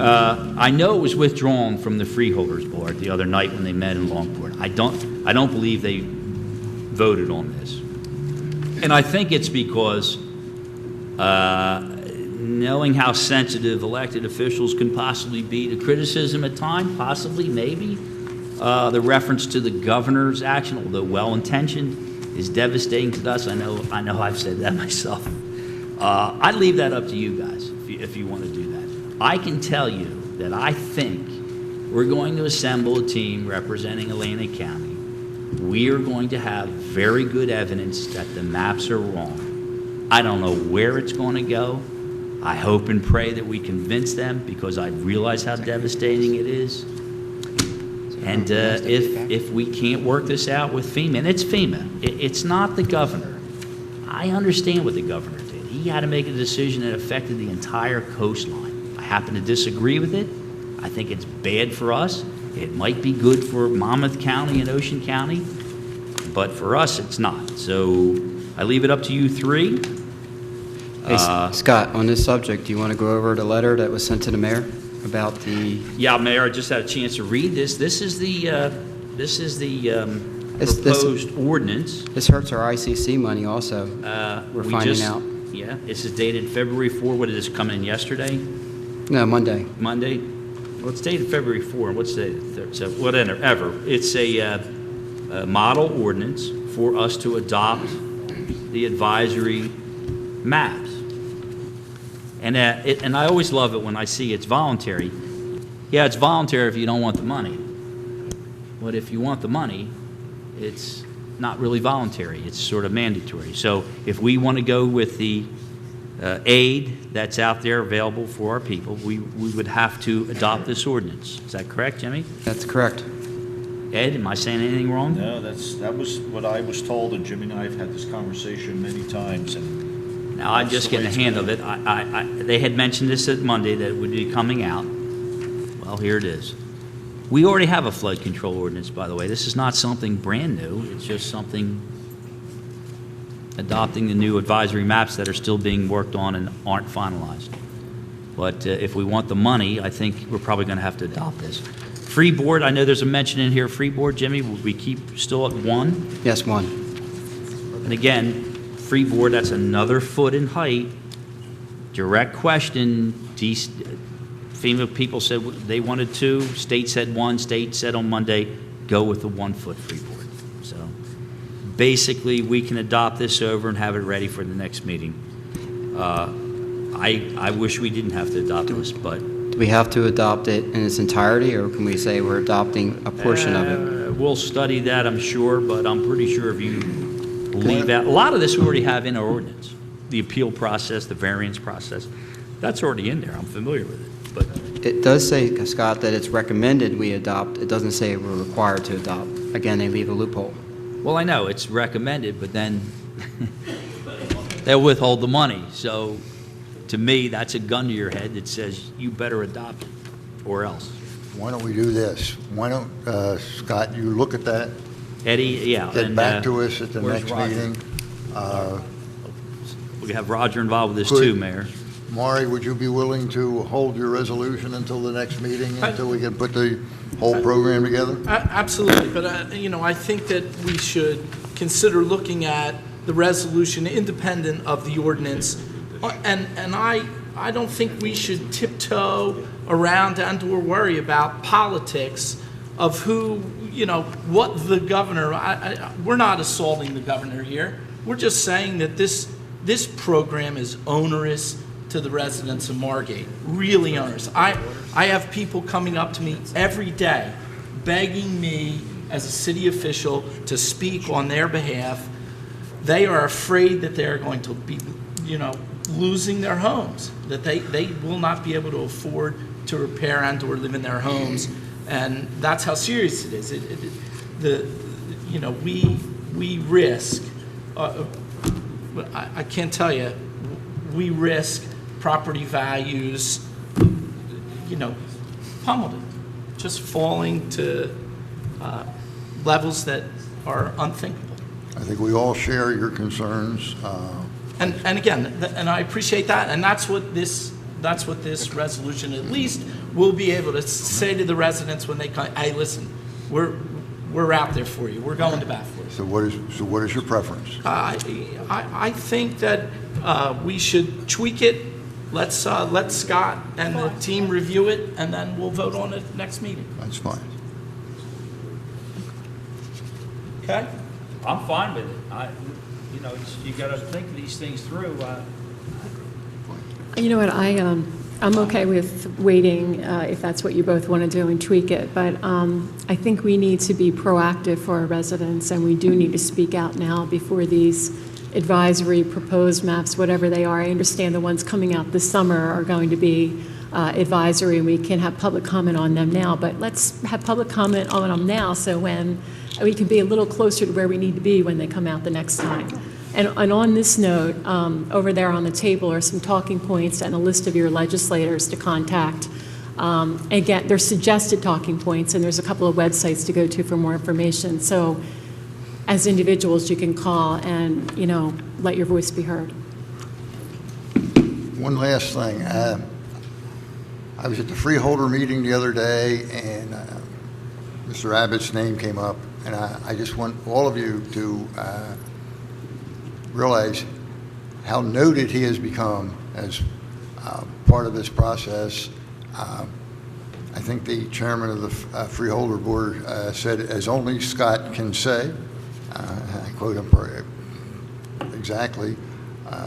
I know it was withdrawn from the Freeholders Board the other night when they met in Longport. I don't believe they voted on this. And I think it's because knowing how sensitive elected officials can possibly be to criticism at times, possibly, maybe, the reference to the governor's action, although well-intentioned, is devastating to us. I know I've said that myself. I'd leave that up to you guys if you want to do that. I can tell you that I think we're going to assemble a team representing Atlantic County. We are going to have very good evidence that the maps are wrong. I don't know where it's going to go. I hope and pray that we convince them, because I realize how devastating it is. And if we can't work this out with FEMA, and it's FEMA, it's not the governor. I understand what the governor did. He had to make a decision that affected the entire coastline. I happen to disagree with it. I think it's bad for us. It might be good for Monmouth County and Ocean County, but for us, it's not. So I leave it up to you three. Hey, Scott, on this subject, do you want to go over the letter that was sent to the mayor about the... Yeah, Mayor, I just had a chance to read this. This is the proposed ordinance. This hurts our ICC money also. We're We finding just- out. Yeah, this is dated February 4. What did this come in yesterday? No, Monday. Monday? Well, it's dated February 4. What's the third? So whatever. It's a model ordinance for us to adopt the advisory maps. And I always love it when I see it's voluntary. Yeah, it's voluntary if you don't want the money. But if you want the money, it's not really voluntary. It's sort of mandatory. So if we want to go with the aid that's out there available for our people, we would have to adopt this ordinance. Is that correct, Jimmy? That's correct. Ed, am I saying anything wrong? No, that was what I was told, and Jimmy and I have had this conversation many times, and Now, I'm just That's the getting way a it's hand of it. They had mentioned this at Monday, that it would be coming out. Well, Well, here it is. We already have a flood control ordinance, by the way. This is not something brand new. It's just something adopting the new advisory maps that are still being worked on and aren't finalized. But if we want the money, I think we're probably going to have to adopt this. Free board, I know there's a mention in here, free board, Jimmy, will we keep still at 1? Yes, 1. And again, free board, that's another foot in height. Direct question, FEMA people said they wanted 2, state said 1, state said on Monday, go with the 1 foot free board. So basically, we can adopt this over and have it ready for the next meeting. I wish we didn't have to adopt this, but... Do we have to adopt it in its entirety, or can we say we're adopting a portion of it? We'll study that, I'm sure, but I'm pretty sure if you leave out... A lot of this we already have in our ordinance. The appeal process, the variance process, that's already in there. I'm familiar with it, but... It does say, Scott, that it's recommended we adopt. It doesn't say we're required to adopt. Again, they leave a loophole. Well, I know, it's recommended, but then they'll withhold the money. So, to me, that's a gun to your head that says you better adopt it, or else. Why don't we do this? Why don't, Scott, you look at that, Eddie, yeah. get and, back to us at the where's next Roger? meeting. We have Roger involved with this Could- too, Mayor. Maury, would you be willing to hold your resolution until the next meeting, until we can put the whole program together? Absolutely, but, I think that we should consider looking at the resolution independent of the ordinance. And I don't think we should tiptoe around and/or worry about politics of who, what the governor, we're not assaulting the governor here. We're just saying that this program is onerous to the residents of Margate, really onerous. I have people coming up to me every day begging me as a city official to speak on their behalf. They are afraid that they're going to be, losing their homes, that they will not be able to afford to repair and or live in their homes. And that's how serious it is. We risk, I can't tell you, we risk property values, pummeled, just falling to levels that are unthinkable. I think we all share your concerns. And again, and I appreciate that, and that's what this resolution at least will be able to say to the residents when they come, hey, listen, we're out there for you. We're going to bat for you. So what is your preference? I think that we should tweak it. Let Scott and the team review it, and then we'll vote on it next meeting. That's fine. Okay? I'm fine with it. You got to think these things through. You know what, I'm okay with waiting if that's what you both want to do and tweak it, but I think we need to be proactive for our residents, and we do need to speak out now before these advisory proposed maps, whatever they are. I understand the ones coming out this summer are going to be advisory, and we can have public comment on them now, but let's have public comment on them now so when we can be a little closer to where we need to be when they come out the next time. And on this note, over there on the table are some talking points and a list of your legislators to contact. Again, they're suggested talking points, and there's a couple of websites to go to for more information. So as individuals, you can call and, let your voice be heard. One last thing. I was at the Freeholder meeting the other day, and Mr. Abbott's name came up, and I just want all of you to realize how noted he has become as part of this process. I think the chairman of the Freeholder Board said, as only Scott can say, I quote him exactly,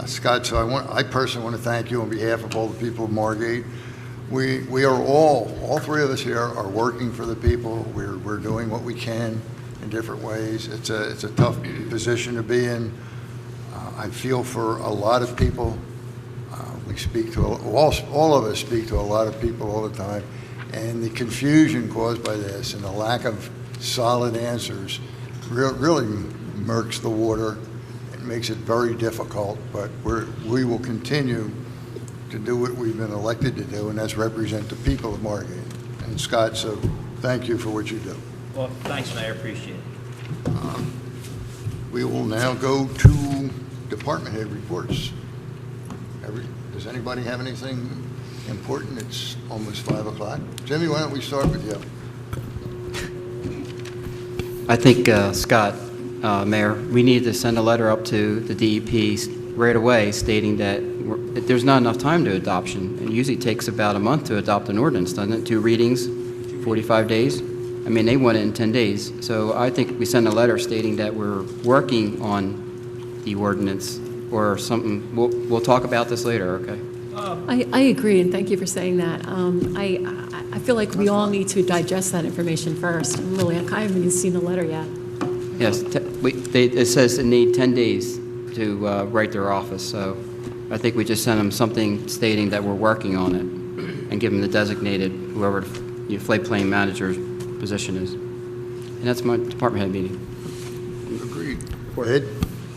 Scott, so I personally want to thank you on behalf of all the people of Margate. We are all three of us here are working for the people. We're doing what we can in different ways. It's a tough position to be in. I feel for a lot of people. We speak to, all of us speak to a lot of people all the time. And the confusion caused by this and the lack of solid answers really murks the water. It makes it very difficult, but we will continue to do what we've been elected to do, and that's represent the people of Margate. And Scott, so thank you for what you do. Well, thanks, Mayor, appreciate it. We will now go to department head reports. Does anybody have anything important? It's almost 5 o'clock. Jimmy, why don't we start with you? I think, Scott, Mayor, we need to send a letter up to the DEP right away stating that there's not enough time to adoption. It usually takes about a month to adopt an ordinance, doesn't it? 2 readings, 45 days? I mean, they want it in 10 days. So I think we send a letter stating that we're working on the ordinance or something. We'll talk about this later, okay? I agree, and thank you for saying that. I feel like we all need to digest that information first. And really, I haven't even seen the letter yet. Yes, it says they need 10 days to write their office, so I think we just send them something stating that we're working on it and give them the designated, whoever the floodplain manager's position is. And that's my department head meeting. Agreed. Go ahead.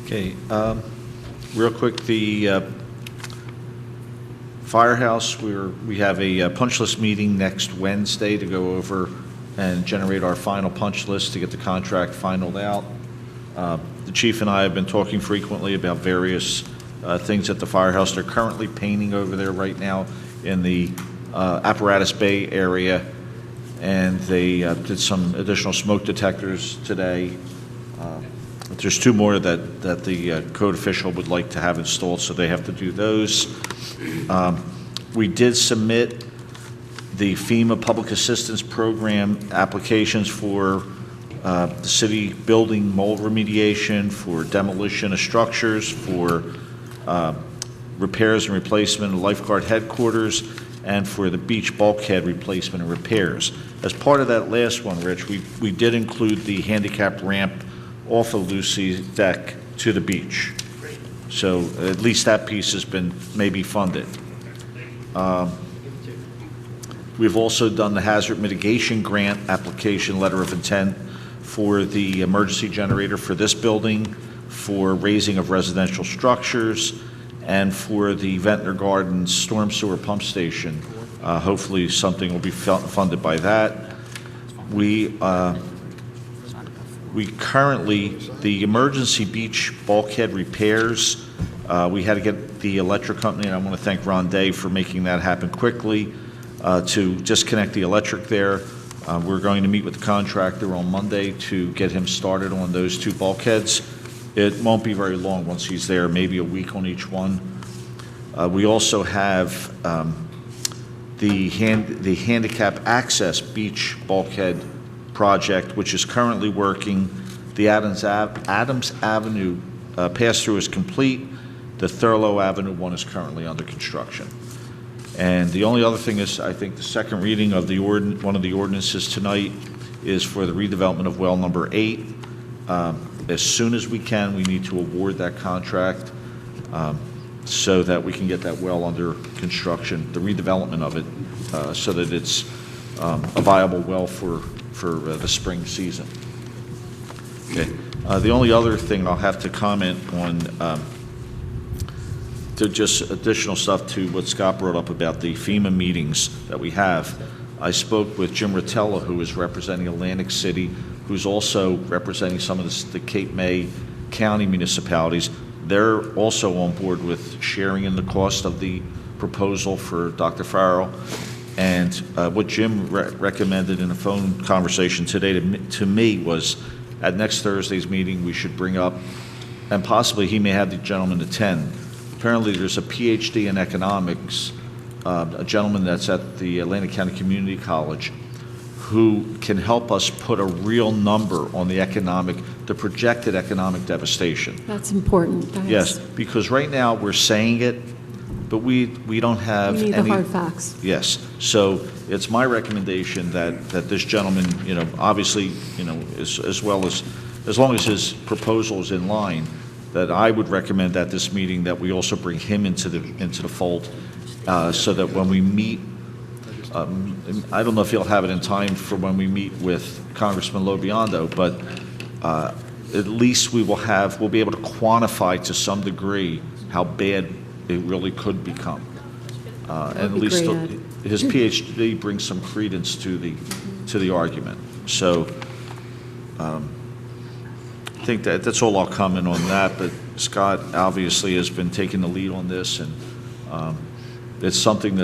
Okay, real quick, the firehouse, we have a punch list meeting next Wednesday to go over and generate our final punch list to get the contract finalized out. The chief and I have been talking frequently about various things at the firehouse. They're currently painting over there right now in the Apparatus Bay area, and they did some additional smoke detectors today. There's 2 more that the code official would like to have installed, so they have to do those. We did submit the FEMA Public Assistance Program applications for the city building mold remediation, for demolition of structures, for repairs and replacement of lifeguard headquarters, and for the beach bulkhead replacement and repairs. As part of that last one, Rich, we did include the handicap ramp off of Lucy's deck to the beach. So at least that piece has been maybe funded. We've also done the hazard mitigation grant application letter of intent for the emergency generator for this building, for raising of residential structures, and for the Ventnor Gardens storm sewer pump station. Hopefully something will be funded by that. We currently, the emergency beach bulkhead repairs, we had to get the electric company, and I want to thank Ron Day for making that happen quickly, to disconnect the electric there. We're going to meet with the contractor on Monday to get him started on those 2 bulkheads. It won't be very long once he's there, maybe a week on each one. We also have the handicap access beach bulkhead project, which is currently working. The Adams Avenue pass-through is complete. The Thurlow Avenue one is currently under construction. And the only other thing is, I think the second reading of the one of the ordinances tonight is for the redevelopment of well number 8. As soon as we can, we need to award that contract so that we can get that well under construction, the redevelopment of it, so that it's a viable well for the spring season. Okay. The only other thing I'll have to comment on, to just additional stuff to what Scott brought up about the FEMA meetings that we have. I spoke with Jim Rotella, who is representing Atlantic City, who's also representing some of the Cape May County municipalities. They're also on board with sharing in the cost of the proposal for Dr. Farrell. And what Jim recommended in a phone conversation today to me was, at next Thursday's meeting, we should bring up, and possibly he may have the gentleman attend. Apparently, there's a PhD in economics, a gentleman that's at the Atlantic County Community College, who can help us put a real number on the projected economic devastation. That's important. Yes, because right now we're saying it, but we don't have We need any... the hard facts. Yes, so it's my recommendation that this gentleman, obviously, as long as his proposal is in line, that I would recommend at this meeting that we also bring him into the fold, so that when we meet, I don't know if he'll have it in time for when we meet with Congressman Lobiondo, but at least we'll be able to quantify to some degree how bad it really could become. And at least, his PhD brings some credence to the argument. So I think that's all I'll comment on that, but Scott obviously has been taking the lead on this, and it's something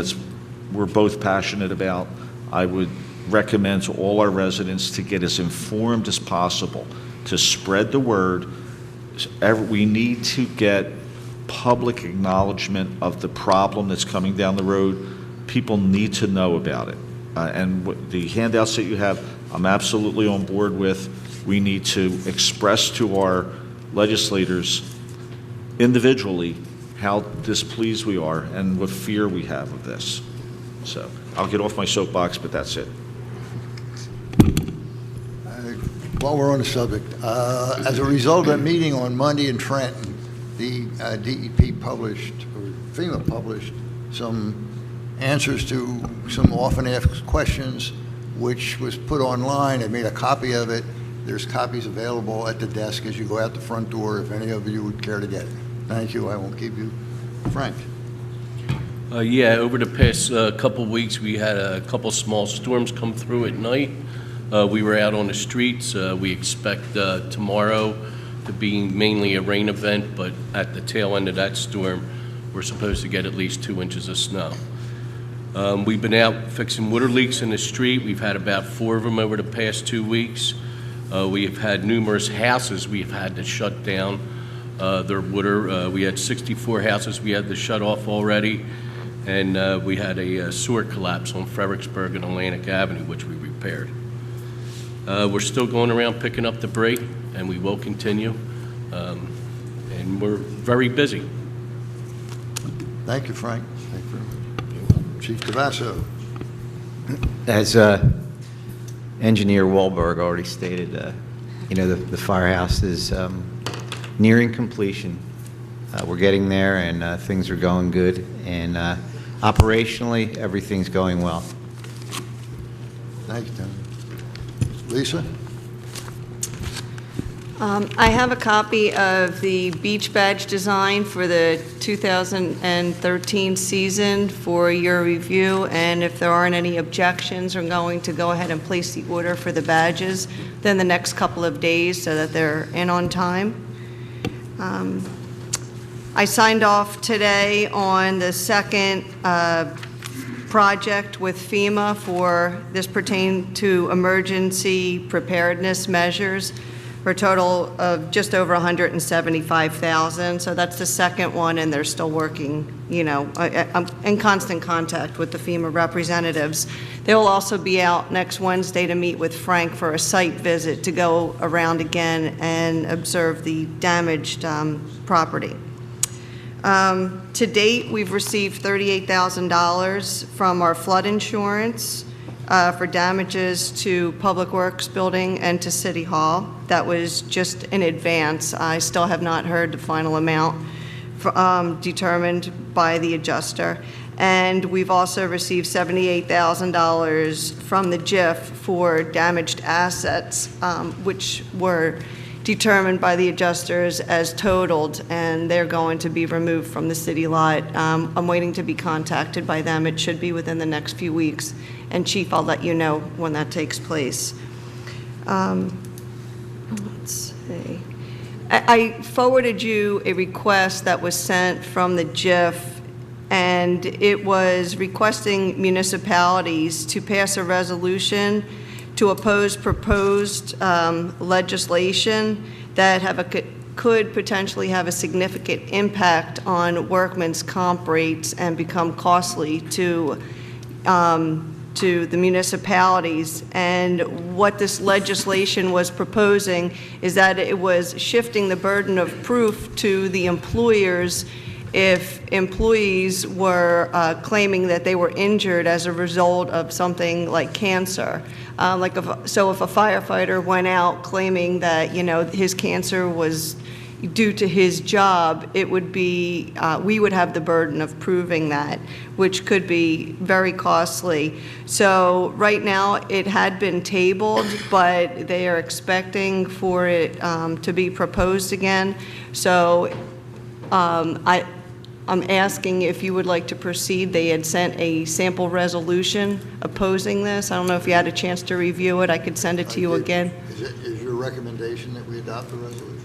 we're both passionate about. I would recommend to all our residents to get as informed as possible, to spread the word. We need to get public acknowledgement of the problem that's coming down the road. People need to know about it. And the handouts that you have, I'm absolutely on board with. We need to express to our legislators individually how displeased we are and what fear we have of this. So I'll get off my soapbox, but that's it. While we're on the subject, as a result of that meeting on Monday in Trenton, the DEP published, or FEMA published, some answers to some often asked questions, which was put online. I made a copy of it. There's copies available at the desk as you go out the front door if any of you would care to get it. Thank you. I won't keep you. Frank. Yeah, over the past couple weeks, we had a couple small storms come through at night. We were out on the streets. We expect tomorrow to be mainly a rain event, but at the tail end of that storm, we're supposed to get at least 2 inches of snow. We've been out fixing water leaks in the street. We've had about 4 of them over the past 2 weeks. We have had numerous houses we've had to shut down their water. We had 64 houses we had to shut off already, and we had a sewer collapse on Fredericksburg and Atlantic Avenue, which we repaired. We're still going around picking up debris, and we will continue, and we're very busy. Thank you, Frank. Thank you. Chief Cavasso. As Engineer Wahlberg already stated, the firehouse is nearing completion. We're getting there, and things are going good, and operationally, everything's going well. Thank you, Tony. Lisa? I have a copy of the beach badge design for the 2013 season for your review, and if there aren't any objections, I'm going to go ahead and place the order for the badges then the next couple of days so that they're in on time. I signed off today on the second project with FEMA for this pertain to emergency preparedness measures for a total of just over $175,000. So that's the second one, and they're still working, I'm in constant contact with the FEMA representatives. They will also be out next Wednesday to meet with Frank for a site visit to go around again and observe the damaged property. To date, we've received $38,000 from our flood insurance for damages to Public Works Building and to City Hall. That was just in advance. I still have not heard the final amount determined by the adjuster. And we've also received $78,000 from the JIF for damaged assets, which were determined by the adjusters as totaled, and they're going to be removed from the city lot. I'm waiting to be contacted by them. It should be within the next few weeks. And Chief, I'll let you know when that takes place. Let's see. I forwarded you a request that was sent from the JIF, and it was requesting municipalities to pass a resolution to oppose proposed legislation that could potentially have a significant impact on workmen's comp rates and become costly to the municipalities. And what this legislation was proposing is that it was shifting the burden of proof to the employers if employees were claiming that they were injured as a result of something like cancer. So if a firefighter went out claiming that, his cancer was due to his job, it would be, we would have the burden of proving that, which could be very costly. So right now, it had been tabled, but they are expecting for it to be proposed again. So I'm asking if you would like to proceed. They had sent a sample resolution opposing this. I don't know if you had a chance to review it. I could send it to you again. Is your recommendation that we adopt the resolution?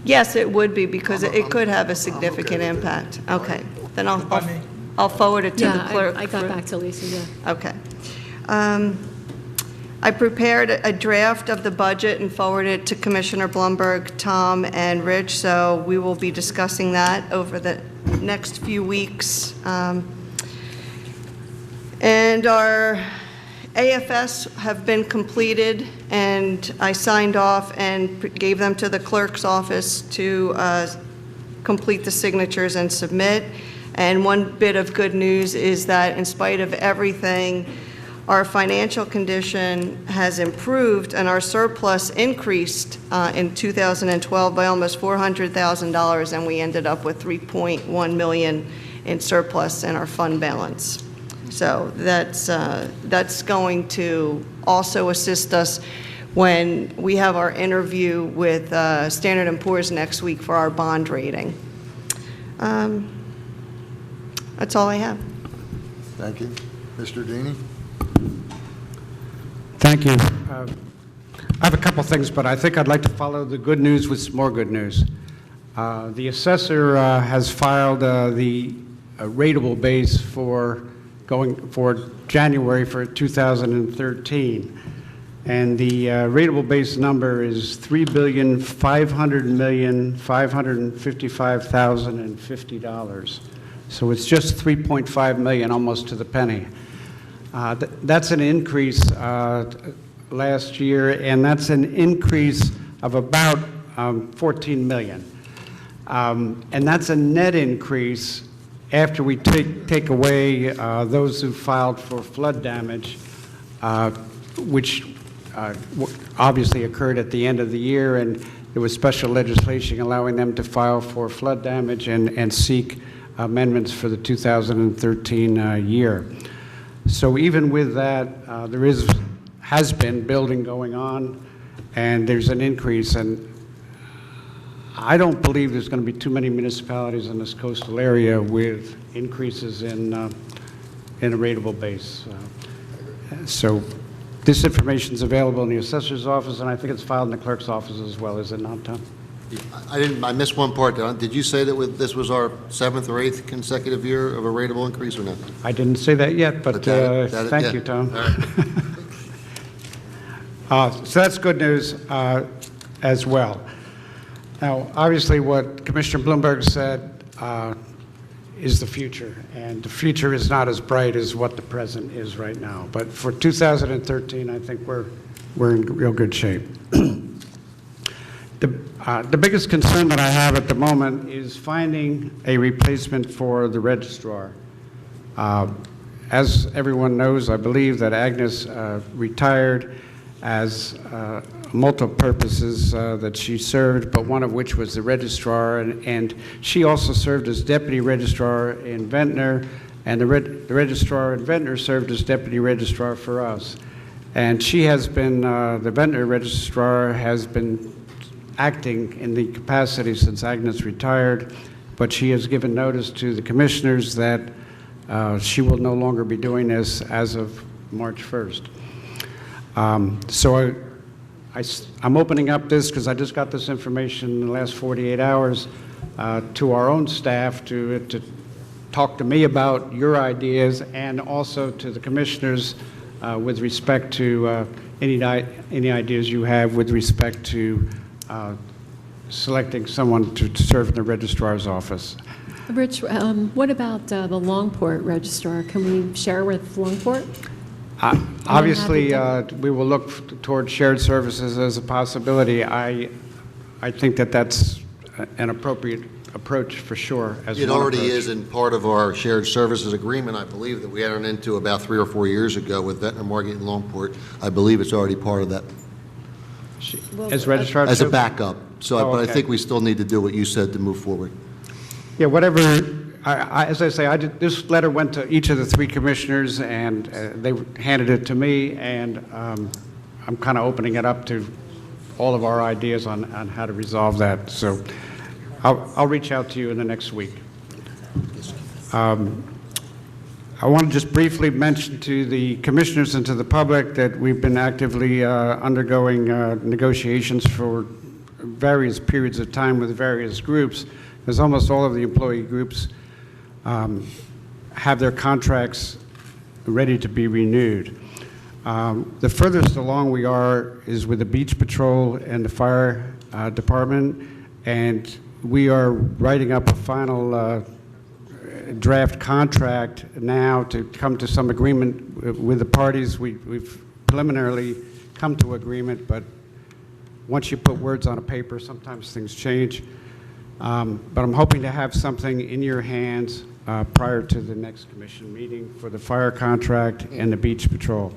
Yes, it would be, because it could have a I'm significant okay with that. impact. Okay, then I'll forward it to the Yeah, clerk. I got back to Lisa, yeah. Okay. I prepared a draft of the budget and forwarded it to Commissioner Blumberg, Tom, and Rich, so we will be discussing that over the next few weeks. And our AFS have been completed, and I signed off and gave them to the clerk's office to complete the signatures and submit. And one bit of good news is that in spite of everything, our financial condition has improved, and our surplus increased in 2012 by almost $400,000, and we ended up with $3.1 million in surplus in our fund balance. So that's going to also assist us when we have our interview with Standard & Poor's next week for our bond rating. That's all I have. Thank you. Mr. Deeney? Thank you. I have a couple things, but I think I'd like to follow the good news with some more good news. The assessor has filed the rateable base for January for 2013, and the rateable base number is $3,500,555,050. So it's just $3.5 million, almost to the penny. That's an increase last year, and that's an increase of about $14 million. And that's a net increase after we take away those who filed for flood damage, which obviously occurred at the end of the year, and there was special legislation allowing them to file for flood damage and seek amendments for the 2013 year. So even with that, there has been building going on, and there's an increase. And I don't believe there's going to be too many municipalities in this coastal area with increases in a rateable base. So this information is available in the assessor's office, and I think it's filed in the clerk's office as well. Is it not, Tom? I missed one part. Did you say that this was our 7th or 8th consecutive year of a rateable increase or not? I didn't say that yet, but thank you, Tom. So that's good news as well. Now, obviously, what Commissioner Blumberg said is the future, and the future is not as bright as what the present is right now. But for 2013, I think we're in real good shape. The biggest concern that I have at the moment is finding a replacement for the registrar. As everyone knows, I believe that Agnes retired as multiple purposes that she served, but one of which was the registrar, and she also served as deputy registrar in Ventnor, and the registrar in Ventnor served as deputy registrar for us. And she has been, the Ventnor registrar has been acting in the capacity since Agnes retired, but she has given notice to the commissioners that she will no longer be doing this as of March 1st. So I'm opening up this because I just got this information in the last 48 hours to our own staff to talk to me about your ideas, and also to the commissioners with respect to any ideas you have with respect to selecting someone to serve in the registrar's office. Rich, what about the Longport registrar? Can we share with Longport? Obviously, we will look toward shared services as a possibility. I think that that's an appropriate approach for sure. As It one already approach. is in part of our shared services agreement, I believe, that we entered into about 3 or 4 years ago with Ventnor, Margate, and Longport. I believe it's already part of that. As registrar? As a too? backup. So, Oh, but I okay. think we still need to do what you said to move forward. Yeah, whatever, as I say, this letter went to each of the 3 commissioners, and they handed it to me, and I'm kind of opening it up to all of our ideas on how to resolve that. So I'll reach out to you in the next week. I want to just briefly mention to the commissioners and to the public that we've been actively undergoing negotiations for various periods of time with various groups, because almost all of the employee groups have their contracts ready to be renewed. The furthest along we are is with the Beach Patrol and the Fire Department, and we are writing up a final draft contract now to come to some agreement with the parties. We've preliminarily come to agreement, but once you put words on a paper, sometimes things change. But I'm hoping to have something in your hands prior to the next commission meeting for the fire contract and the Beach Patrol.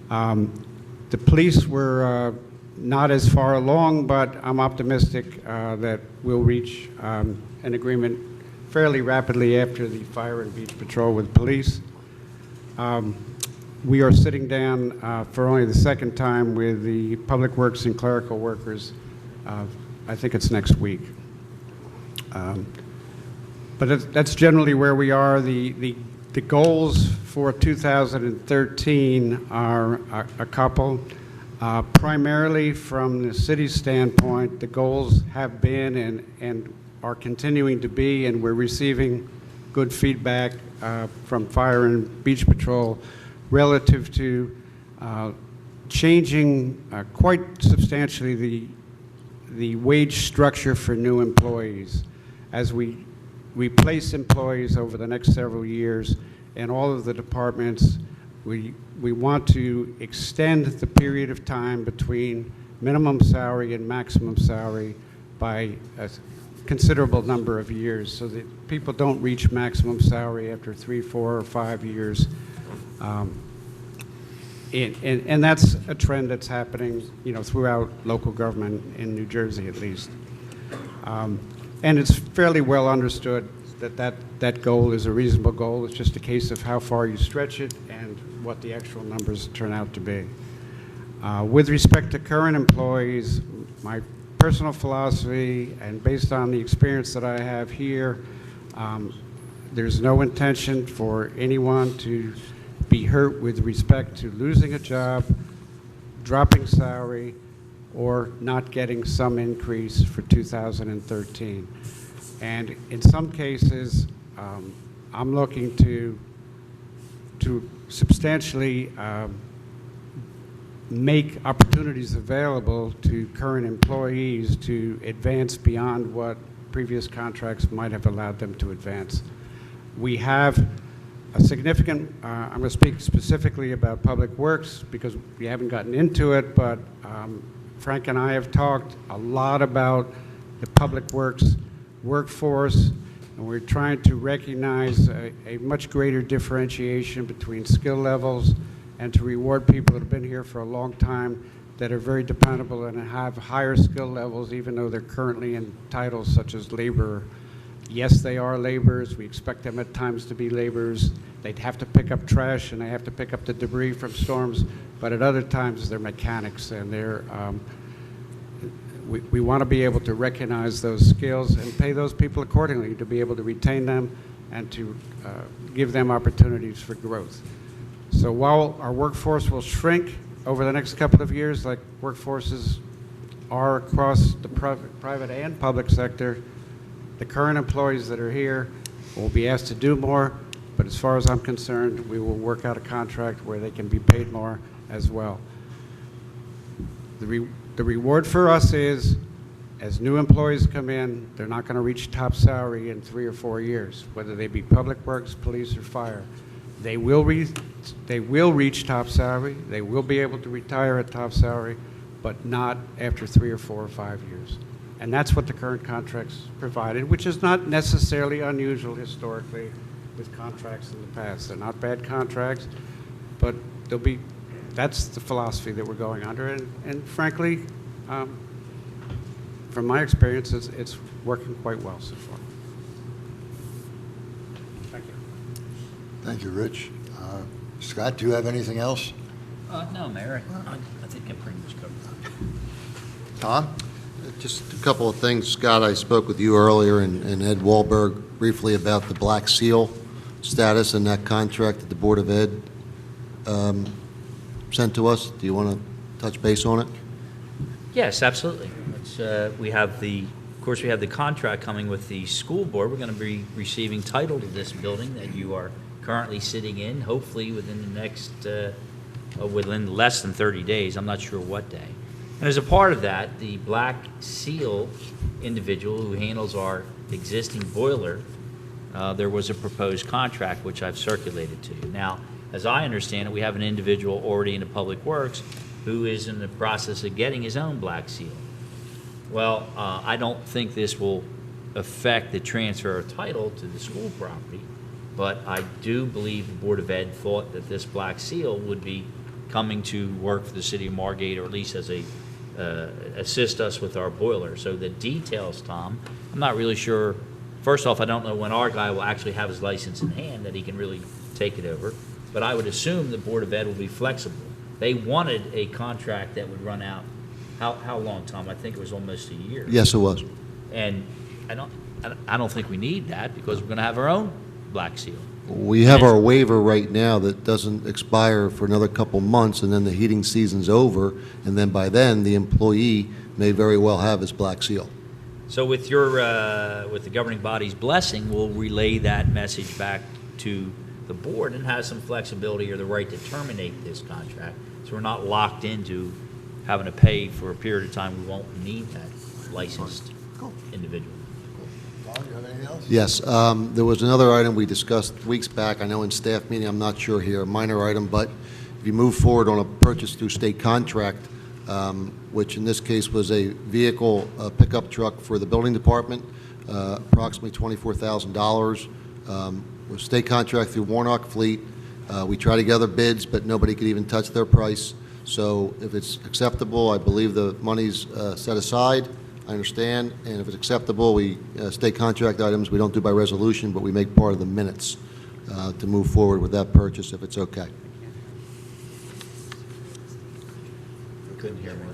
The police were not as far along, but I'm optimistic that we'll reach an agreement fairly rapidly after the fire and Beach Patrol with police. We are sitting down for only the second time with the Public Works and clerical workers. I think it's next week. But that's generally where we are. The goals for 2013 are a couple. Primarily from the city's standpoint, the goals have been and are continuing to be, and we're receiving good feedback from Fire and Beach Patrol relative to changing quite substantially the wage structure for new employees. As we replace employees over the next several years in all of the departments, we want to extend the period of time between minimum salary and maximum salary by a considerable number of years, so that people don't reach maximum salary after 3, 4, or 5 years. And that's a trend that's happening, throughout local government in New Jersey, at least. And it's fairly well understood that goal is a reasonable goal. It's just a case of how far you stretch it and what the actual numbers turn out to be. With respect to current employees, my personal philosophy, and based on the experience that I have here, there's no intention for anyone to be hurt with respect to losing a job, dropping salary, or not getting some increase for 2013. And in some cases, I'm looking to substantially make opportunities available to current employees to advance beyond what previous contracts might have allowed them to advance. We have a significant, I'm going to speak specifically about Public Works because we haven't gotten into it, but Frank and I have talked a lot about the Public Works workforce, and we're trying to recognize a much greater differentiation between skill levels and to reward people that have been here for a long time that are very dependable and have higher skill levels even though they're currently in titles such as laborer. Yes, they are laborers. We expect them at times to be laborers. They'd have to pick up trash and they have to pick up the debris from storms, but at other times they're mechanics, and they're we want to be able to recognize those skills and pay those people accordingly to be able to retain them and to give them opportunities for growth. So while our workforce will shrink over the next couple of years, like workforces are across the private and public sector, the current employees that are here will be asked to do more, but as far as I'm concerned, we will work out a contract where they can be paid more as well. The reward for us is, as new employees come in, they're not going to reach top salary in 3 or 4 years, whether they be Public Works, police, or fire. They will reach top salary. They will be able to retire at top salary, but not after 3 or 4 or 5 years. And that's what the current contracts provided, which is not necessarily unusual historically with contracts in the past. They're not bad contracts, but that's the philosophy that we're going under. And frankly, from my experience, it's working quite well so far. Thank you. Thank you, Rich. Scott, do you have anything else? No, Mayor, I think I pretty much covered that. Tom? Just a couple of things. Scott, I spoke with you earlier and Ed Wahlberg briefly about the Black Seal status and that contract that the Board of Ed sent to us. Do you want to touch base on it? Yes, absolutely. We have of course, we have the contract coming with the school board. We're going to be receiving title to this building that you are currently sitting in, hopefully within the next, within less than 30 days. I'm not sure what day. And as a part of that, the Black Seal individual who handles our existing boiler, there was a proposed contract which I've circulated to you. Now, as I understand it, we have an individual already in the Public Works who is in the process of getting his own Black Seal. Well, I don't think this will affect the transfer of title to the school property, but I do believe the Board of Ed thought that this Black Seal would be coming to work for the city of Margate, or at least as a assist us with our boiler. So the details, Tom, I'm not really sure. First off, I don't know when our guy will actually have his license in hand that he can really take it over, but I would assume the Board of Ed will be flexible. They wanted a contract that would run out. How long, Tom? I think it was almost a year. Yes, it was. And I don't think we need that because we're going to have our own Black Seal. We have our waiver right now that doesn't expire for another couple months, and then the heating season's over, and then by then, the employee may very well have his Black Seal. So with with the governing body's blessing, we'll relay that message back to the board and have some flexibility or the right to terminate this contract. So we're not locked into having to pay for a period of time we won't need that licensed individual. Don, you have anything else? Yes, there was another item we discussed weeks back, I know in staff meeting, I'm not sure here, a minor item, but if you move forward on a purchase through state contract, which in this case was a vehicle pickup truck for the building department, approximately $24,000, with state contract through Warnock Fleet. We tried to gather bids, but nobody could even touch their price. So if it's acceptable, I believe the money's set aside. I understand. And if it's acceptable, we state contract items we don't do by resolution, but we make part of the minutes to move forward with that purchase if it's okay. Couldn't hear me.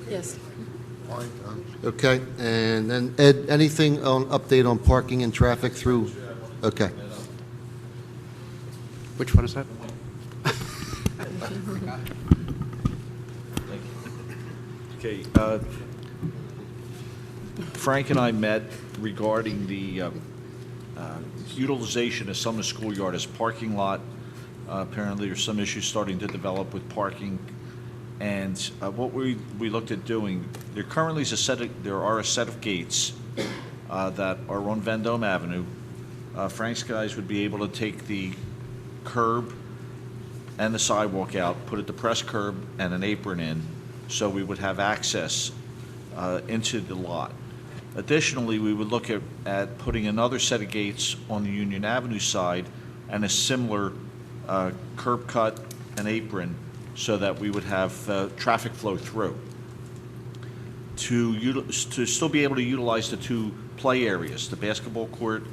Yes. Fine, Okay. And then, Ed, anything on update on parking and traffic through? Okay. Which one is that? Okay, Frank and I met regarding the utilization of Sumner Schoolyard as parking lot. Apparently, there's some issues starting to develop with parking, and what we looked at doing, there currently is there are a set of gates that are on Vendome Avenue. Frank's guys would be able to take the curb and the sidewalk out, put a depressed curb and an apron in, so we would have access into the lot. Additionally, we would look at putting another set of gates on the Union Avenue side and a similar curb cut and apron so that we would have traffic flow through. To still be able to utilize the two play areas, the basketball court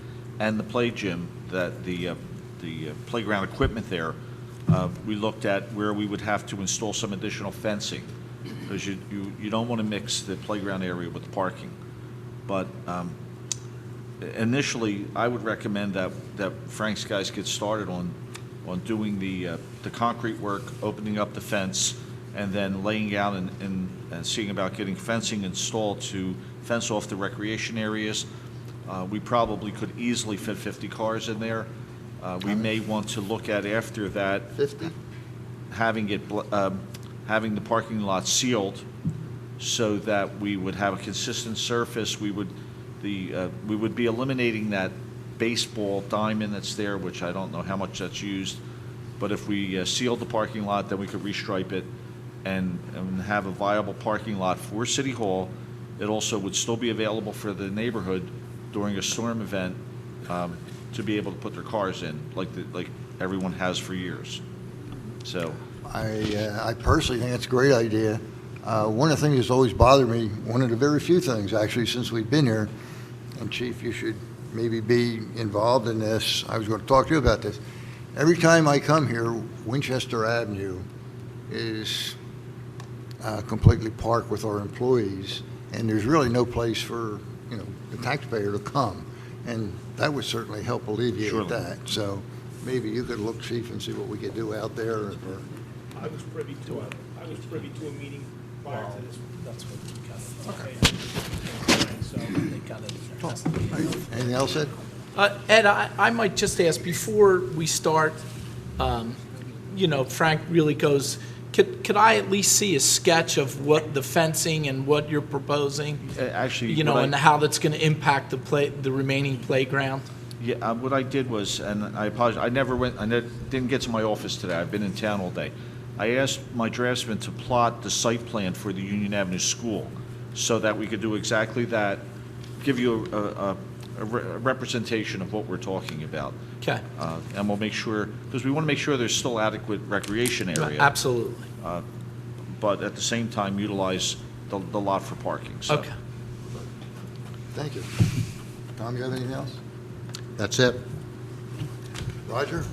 and the play gym, that the playground equipment there, we looked at where we would have to install some additional fencing, because you don't want to mix the playground area with the parking. But initially, I would recommend that Frank's guys get started on doing the concrete work, opening up the fence, and then laying out and seeing about getting fencing installed to fence off the recreation areas. We probably could easily fit 50 cars in there. We may want to look at after that 50? having the parking lot sealed so that we would have a consistent surface. We would be eliminating that baseball diamond that's there, which I don't know how much that's used. But if we sealed the parking lot, then we could restripe it and have a viable parking lot for City Hall. It also would still be available for the neighborhood during a storm event to be able to put their cars in, like everyone has for years. So I personally think it's a great idea. One of the things that's always bothered me, one of the very few things actually since we've been here, and Chief, you should maybe be involved in this. I was going to talk to you about this. Every time I come here, Winchester Avenue is completely parked with our employees, and there's really no place for, the taxpayer to come. And that would certainly help alleviate Surely. that. So maybe you could look, Chief, and see what we could do out there. I was privy to a meeting prior to this. That's what kind of. So they kind of. Anything else, Ed? Ed, I might just ask, before we start, Frank really goes, could I at least see a sketch of what the fencing and what you're proposing? Actually, And how that's going to impact the remaining playground? Yeah, what I did was, and I apologize, I didn't get to my office today. I've been in town all day. I asked my draftsman to plot the site plan for the Union Avenue School so that we could do exactly that, give you a representation of what we're talking about. Okay. And we'll make sure, because we want to make sure there's still adequate recreation area. Absolutely. But at the same time, utilize the lot for parking. So. Okay. Thank you. Tom, you have anything else? That's it. Roger?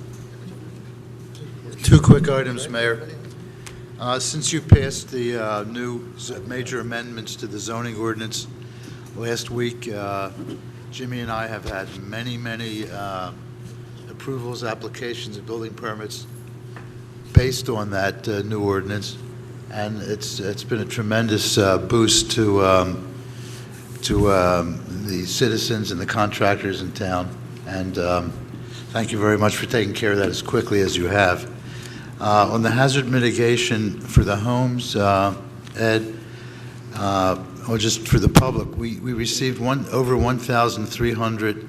Two quick items, Mayor. Since you passed the new major amendments to the zoning ordinance last week, Jimmy and I have had many approvals, applications, and building permits based on that new ordinance, and it's been a tremendous boost to the citizens and the contractors in town. And thank you very much for taking care of that as quickly as you have. On the hazard mitigation for the homes, Ed, or just for the public, we received over 1,300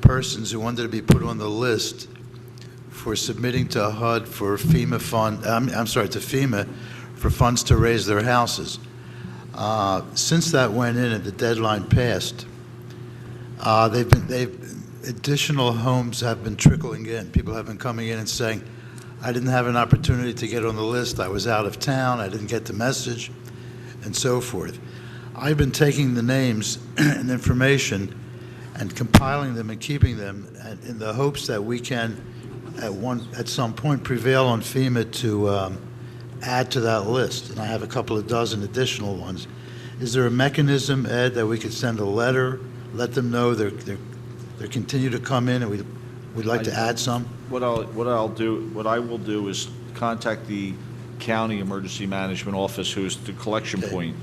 persons who wanted to be put on the list for submitting to HUD for FEMA to FEMA for funds to raise their houses. Since that went in and the deadline passed, additional homes have been trickling in. People have been coming in and saying, I didn't have an opportunity to get on the list. I was out of town. I didn't get the message, and so forth. I've been taking the names and information and compiling them and keeping them in the hopes that we can, at some point, prevail on FEMA to add to that list. And I have a couple of dozen additional ones. Is there a mechanism, Ed, that we could send a letter, let them know they continue to come in, and we'd like to add some? What I will do is contact the county emergency management office, who's the collection point,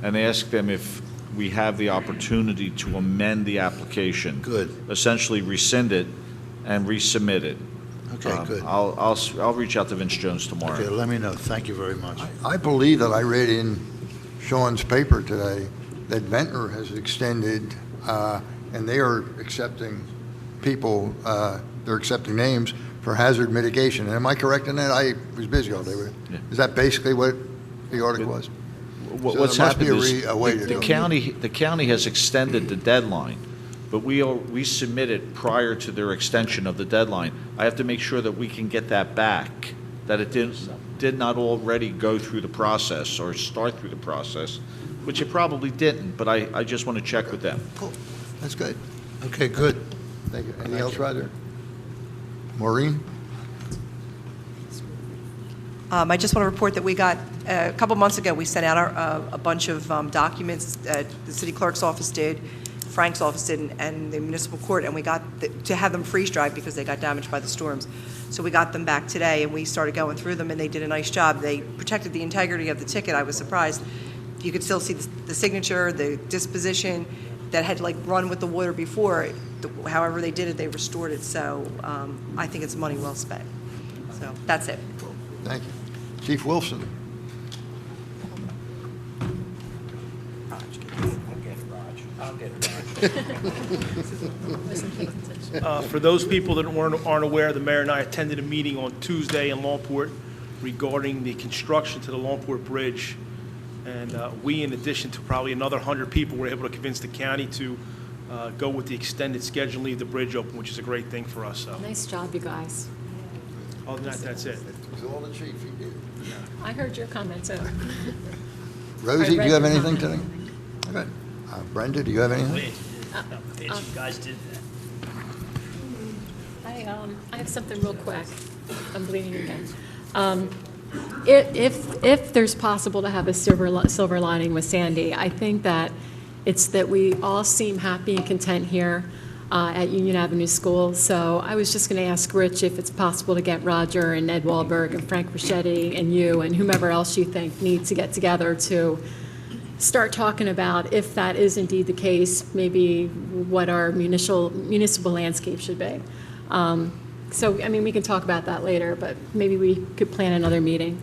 and ask them if we have the opportunity to amend the application. Good. Essentially rescind it and resubmit it. Okay, good. I'll reach out to Vince Jones tomorrow. Okay, let me know. Thank you very much. I believe that I read in Sean's paper today that Ventnor has extended, and they are accepting people, they're accepting names for hazard mitigation. Am I correct in that? I was busy all day. Yeah. Is that basically what the article was? What's there must happened be is a way to do it. the county has extended the deadline, but we submitted prior to their extension of the deadline. I have to make sure that we can get that back, that it did not already go through the process or start through the process, which it probably didn't, but I just want to check with them. Cool. That's good. Okay, good. Thank you. Anything else, Roger? Maureen? I just want to report that we got, a couple months ago, we sent out a bunch of documents, the city clerk's office did, Frank's office did, and the municipal court, and we got to have them freeze-dried because they got damaged by the storms. So we got them back today, and we started going through them, and they did a nice job. They protected the integrity of the ticket. I was surprised. You could still see the signature, the disposition that had run with the water before. However they did it, they restored it. So I think it's money well spent. So that's it. Thank you. Chief Wilson? For those people that aren't aware, the mayor and I attended a meeting on Tuesday in Longport regarding the construction to the Longport Bridge. And we, in addition to probably another 100 people, were able to convince the county to go with the extended schedule and leave the bridge open, which is a great thing for us. So, Nice job, you guys. other than that, that's it. It was all the chief, he did. I heard your comments, too. Rosie, do read you have your anything comment. today? Okay. Brenda, do you have anything? You guys did that. I have something real quick. I'm bleeding again. If there's possible to have a silver lining with Sandy, I think that it's that we all seem happy and content here at Union Avenue School. So I was just going to ask Rich if it's possible to get Roger and Ed Wahlberg and Frank Rachetti and you and whomever else you think need to get together to start talking about, if that is indeed the case, maybe what our municipal landscape should be. So, I mean, we can talk about that later, but maybe we could plan another meeting.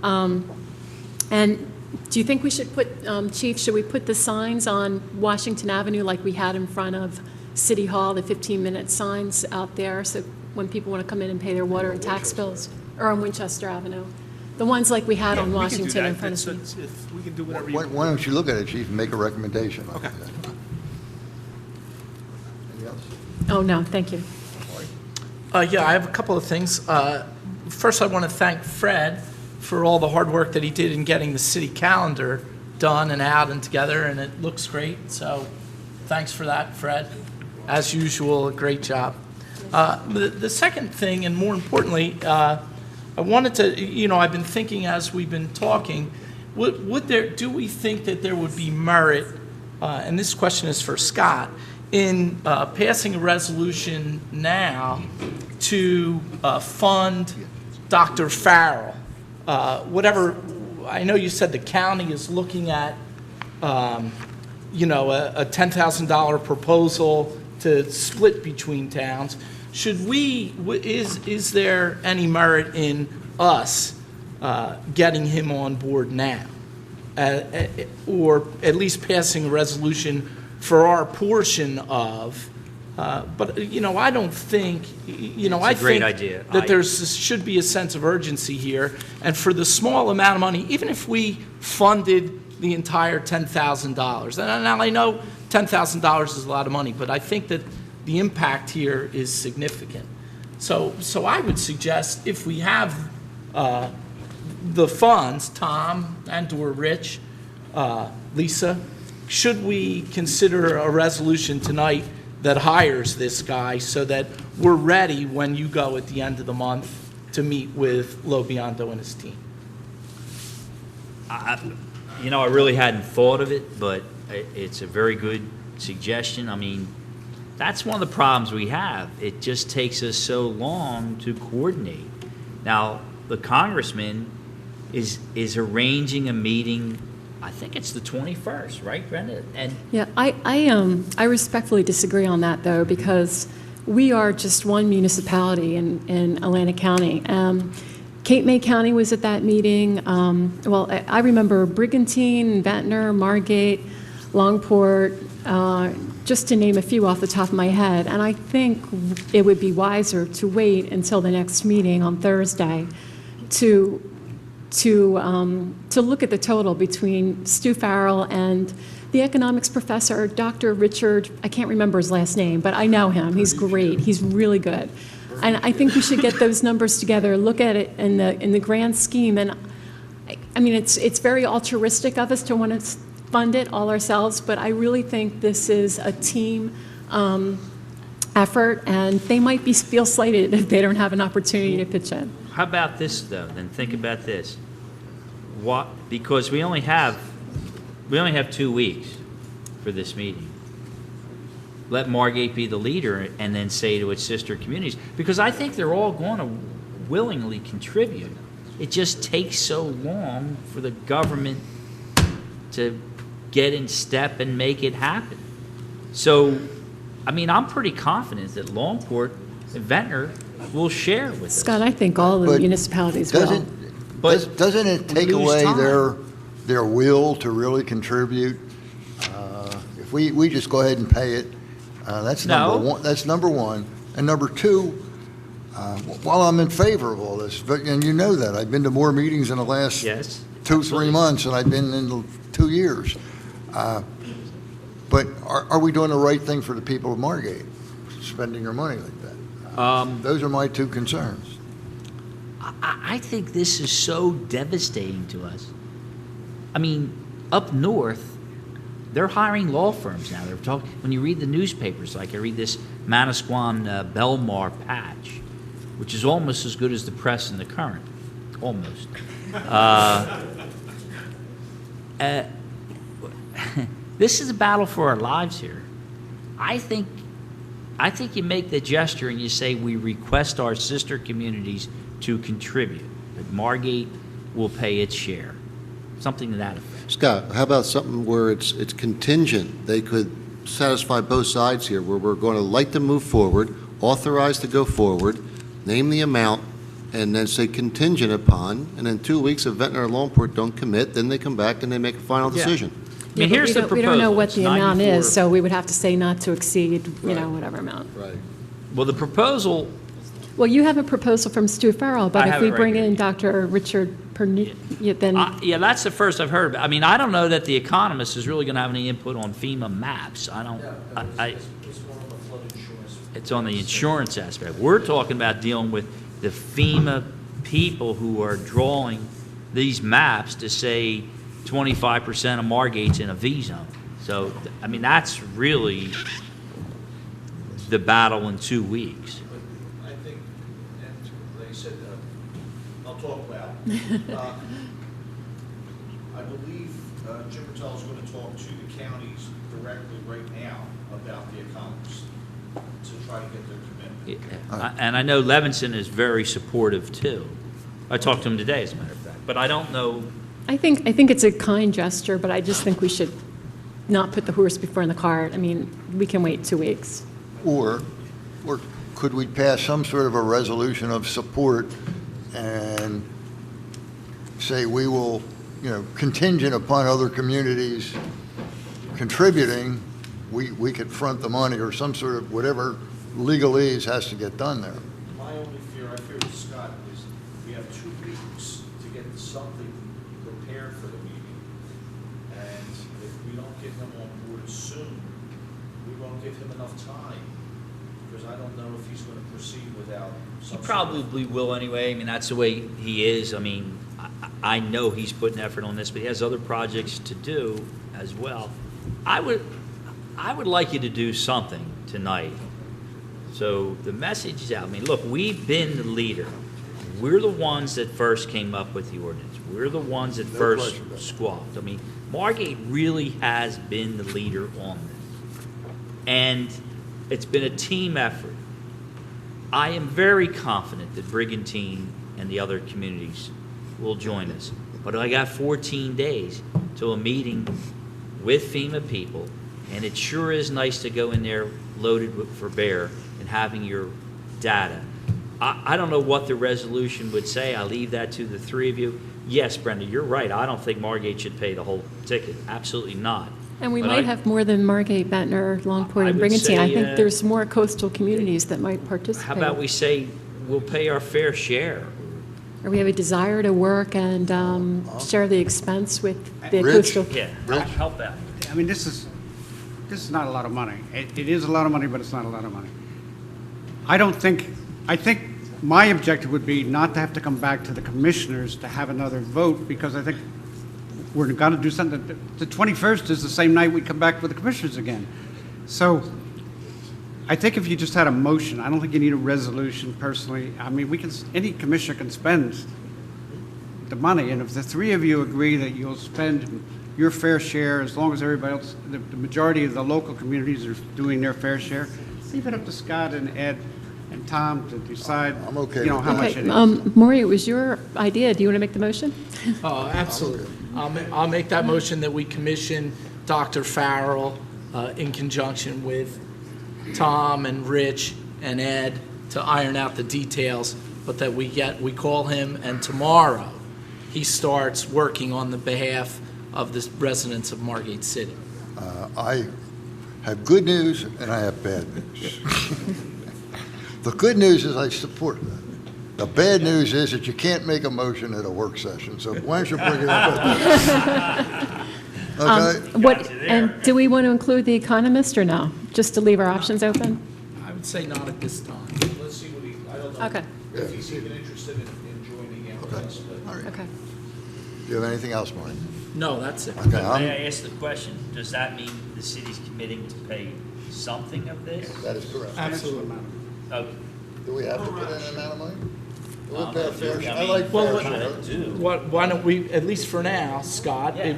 And do you think we should put, Chief, should we put the signs on Washington Avenue like we had in front of City Hall, the 15-minute signs out there, so when people want to come in and pay their water and tax bills, or on Winchester Avenue? The ones like we had on Washington in front of City. We can do whatever you want. Why don't you look at it, Chief, and make a recommendation? Okay. Anything else? Oh, no, thank you. Yeah, I have a couple of things. First, I want to thank Fred for all the hard work that he did in getting the city calendar done and out and together, and it looks great. So thanks for that, Fred. As usual, a great job. The second thing, and more importantly, I wanted to, I've been thinking as we've been talking, do we think that there would be merit, and this question is for Scott, in passing a resolution now to fund Dr. Farrell? Whatever, I know you said the county is looking at, a $10,000 proposal to split between towns. Should we, is there any merit in us getting him on board now? Or at least passing a resolution for our portion of, but, I don't think, I great think idea. that should be a sense of urgency here. And for the small amount of money, even if we funded the entire $10,000, and now I know $10,000 is a lot of money, but I think that the impact here is significant. So I would suggest if we have the funds, Tom and/or Rich, Lisa, should we consider a resolution tonight that hires this guy so that we're ready when you go at the end of the month to meet with Lobiondo and his team? I really hadn't thought of it, but it's a very good suggestion. I mean, that's one of the problems we have. It just takes us so long to coordinate. Now, the congressman is arranging a meeting. I think it's the 21st, right, Brenda? And Yeah, I respectfully disagree on that, though, because we are just one municipality in Atlantic County. Cape May County was at that meeting. Well, I remember Brigantine, Ventnor, Margate, Longport, just to name a few off the top of my head. And I think it would be wiser to wait until the next meeting on Thursday to look at the total between Stu Farrell and the economics professor, Dr. Richard, I can't remember his last name, but I know him. He's great. He's really good. And I think we should get those numbers together, look at it in the grand scheme. And I mean, it's very altruistic of us to want to fund it all ourselves, but I really think this is a team effort, and they might feel slighted if they don't have an opportunity to pitch in. how about this, though? Then think about this. Because we only have 2 weeks for this meeting. Let Margate be the leader and then say to its sister communities, because I think they're all going to willingly contribute. It just takes so long for the government to get in step and make it happen. So, I mean, I'm pretty confident that Longport and Ventnor will share with us. Scott, I think all the municipalities will. Doesn't it take away their will to really contribute? If we just go ahead and pay it, that's number one. That's number one. And number two, while I'm in favor of all this, and you know that, I've been to more meetings in the last 2-3 months than I've been in 2 years. But are we doing the right thing for the people of Margate, spending our money like that? Those are my two concerns. I think this is so devastating to us. I mean, up north, they're hiring law firms now. They're talking. When you read the newspapers, like I read this Manasquan Belmar patch, which is almost as good as the Press and the Current. almost. This is a battle for our lives here. I think you make the gesture and you say we request our sister communities to contribute, that Margate will pay its share, something to that effect. Scott, how about something where it's contingent? They could satisfy both sides here, where we're going to like to move forward, authorize to go forward, name the amount, and then say contingent upon, and in 2 weeks, if Ventnor and Longport don't commit, then they come back and they make a final decision. I mean, here's the proposal. We don't know what It's the amount 94 is, so we would have to say not to exceed, whatever amount. Right. Well, the proposal, Well, you have a proposal from Stu Farrell, but I if have we it right bring here. in Dr. Richard Pernier, then, yeah, that's the first I've heard of it. I mean, I don't know that the Economist is really going to have any input on FEMA maps. It's on the insurance aspect. We're talking about dealing with the FEMA people who are drawing these maps to say 25% of Margate's in a V zone. So, I mean, that's really the battle in 2 weeks. I think, and like I said, I'll talk about. I believe Jim Patel is going to talk to the counties directly right now about the Economist to try to get their commitment. And I know Levinson is very supportive, too. I talked to him today, as a matter of fact. But I don't know. I think it's a kind gesture, but I just think we should not put the horse before the cart. I mean, we can wait 2 weeks. Or could we pass some sort of a resolution of support and say we will, contingent upon other communities contributing, we could front the money or some sort of whatever legalese has to get done there. My only fear, I fear with Scott, is we have 2 weeks to get something prepared for the meeting. And if we don't get him on board soon, we won't give him enough time. Because I don't know if he's going to proceed without He some. probably will anyway. I mean, that's the way he is. I mean, I know he's putting effort on this, but he has other projects to do as well. I would like you to do something tonight. So the message is out. I mean, look, we've been the leader. We're the ones that first came up with the ordinance. We're the ones that first squawked. I mean, Margate really has been the leader on this. And it's been a team effort. I am very confident that Brigantine and the other communities will join us. But I got 14 days to a meeting with FEMA people, and it sure is nice to go in there loaded for bear and having your data. I don't know what the resolution would say. I leave that to the three of you. Yes, Brenda, you're right. I don't think Margate should pay the whole ticket. Absolutely not. And we But might have more than Margate, Ventnor, Longport, I and would Brigantine. I say, think there's more coastal communities that might participate. How about we say we'll pay our fair share? Or we have a desire to work and share the expense with the Rich? coastal. Yeah, help out. I mean, this is not a lot of money. It is a lot of money, but it's not a lot of money. I think my objective would be not to have to come back to the commissioners to have another vote, because I think we're going to do something. The 21st is the same night we come back with the commissioners again. So I think if you just had a motion, I don't think you need a resolution personally. I mean, any commissioner can spend the money, and if the three of you agree that you'll spend your fair share, as long as everybody else, the majority of the local communities are doing their fair share, leave it up to Scott and Ed and Tom to decide, I'm okay how with much it is. Maury, it was your idea. Do you want to make the motion? Oh, absolutely. I'll make that motion that we commission Dr. Farrell in conjunction with Tom and Rich and Ed to iron out the details, but that we call him, and tomorrow he starts working on the behalf of the residents of Margate City. I have good news and I have bad news. The good news is I support that. The bad news is that you can't make a motion at a work session, so why don't you bring it up at that? Okay? And do we want to include the Economist or no? Just to leave our options open? I would say not at this time. Let's see what I don't know Okay. if he's even interested in joining in with us, but. Okay. Do you have anything else, Marty? No, that's it. Okay, May I ask the question, does that mean the city's committing to pay something of this? that is correct. Absolutely. Okay. Do we have to put in an amount of money? Look at fair share. I like Well, fair share. why don't we, at least for now, Scott, if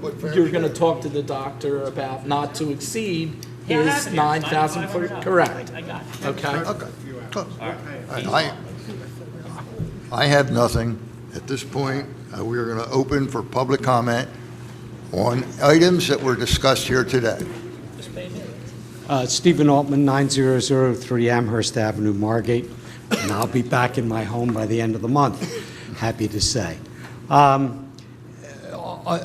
Put fair you're going to share. talk to the doctor about not to exceed Yeah, I his have it. 9,000 I wrote it foot, out. correct? I got it. Okay? Okay. I have nothing at this point. We are going to open for public comment on items that were discussed here today. Stephen Altman, 9003 Amherst Avenue, Margate, and I'll be back in my home by the end of the month, happy to say.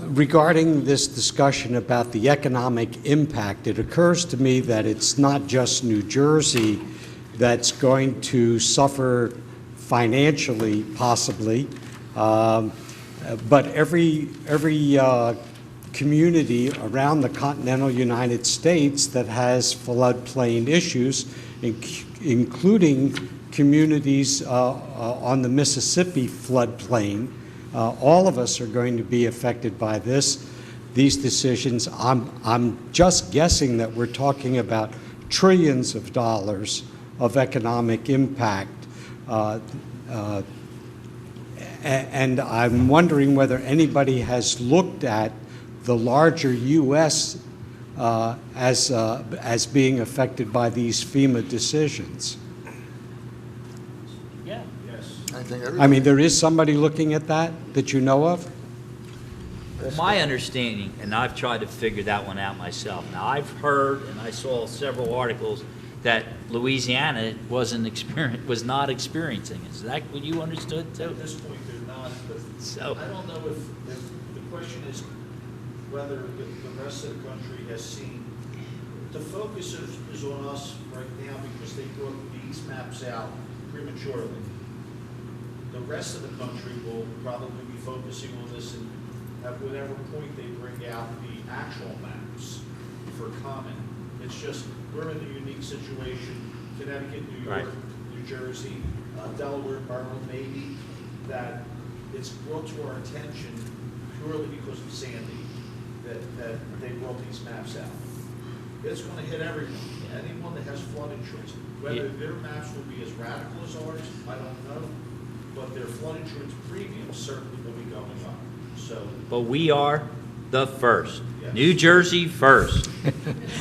Regarding this discussion about the economic impact, it occurs to me that it's not just New Jersey that's going to suffer financially, possibly, but every community around the continental United States that has floodplain issues, including communities on the Mississippi floodplain. All of us are going to be affected by these decisions. I'm just guessing that we're talking about trillions of dollars of economic impact. And I'm wondering whether anybody has looked at the larger U.S. As being affected by these FEMA decisions. Yeah. I mean, there is somebody looking at that you know of? Well, my understanding, and I've tried to figure that one out myself. Now, I've heard, and I saw several articles, that Louisiana was not experiencing. Is that what you understood, too? At this point, they're not, but So- I don't know if the question is whether the rest of the country has seen, the focus is on us right now because they brought these maps out prematurely. The rest of the country will probably be focusing on this and at whatever point they bring out the actual maps for comment. It's just, we're in a unique situation, Connecticut, New York, Right. New Jersey, Delaware, Maryland, maybe, that it's brought to our attention purely because of Sandy, that they brought these maps out. It's going to hit everyone, anyone that has flood insurance. Whether their maps will be as radical as ours, I don't know, but their flood insurance premiums certainly will be going up. So, But we are the first. Yes. New Jersey first.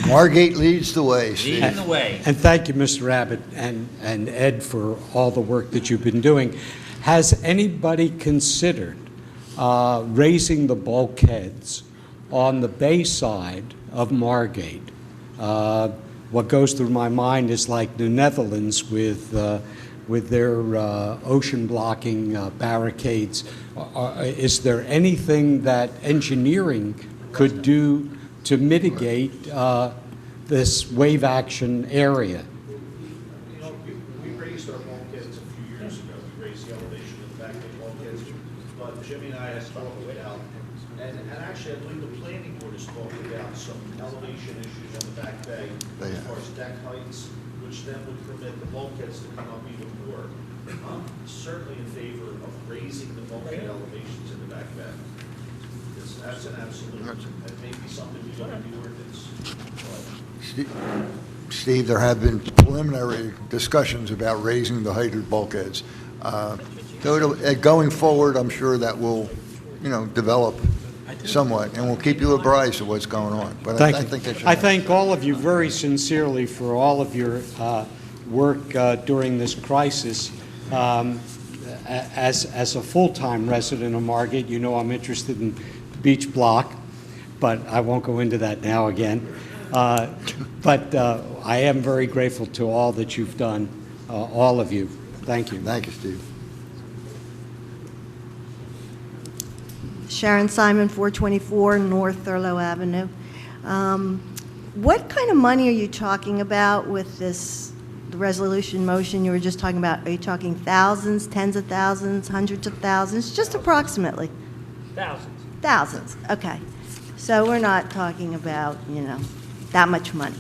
Margate leads the way, Steve. Leading the way. And thank you, Mr. Abbott and Ed, for all the work that you've been doing. Has anybody considered raising the bulkheads on the bay side of Margate? What goes through my mind is like the Netherlands with their ocean blocking barricades. Is there anything that engineering could do to mitigate this wave action area? you know, we raised our bulkheads a few years ago. We raised the elevation of the back of the bulkheads, but Jimmy and I have talked about, and actually I believe the planning board has talked about some elevation issues on the back bay as far as deck heights, which then would permit the bulkheads to come up even more. I'm certainly in favor of raising the bulkhead elevations in the back bay. That's an absolute, that may be something we do in the ordinance. Steve, there have been preliminary discussions about raising the height of bulkheads. Going forward, I'm sure that will, develop somewhat, and we'll keep you apprised of what's going on. But Thank I you. think that should I happen. thank all of you very sincerely for all of your work during this crisis. As a full-time resident of Margate, you know I'm interested in the beach block, but I won't go into that now again. But I am very grateful to all that you've done, all of you. Thank you. Thank you, Steve. Sharon Simon, 424 North Thurlow Avenue. What kind of money are you talking about with this the resolution motion you were just talking about? Are you talking thousands, tens of thousands, hundreds of thousands? Just approximately? Thousands. Thousands, okay. So we're not talking about, that much money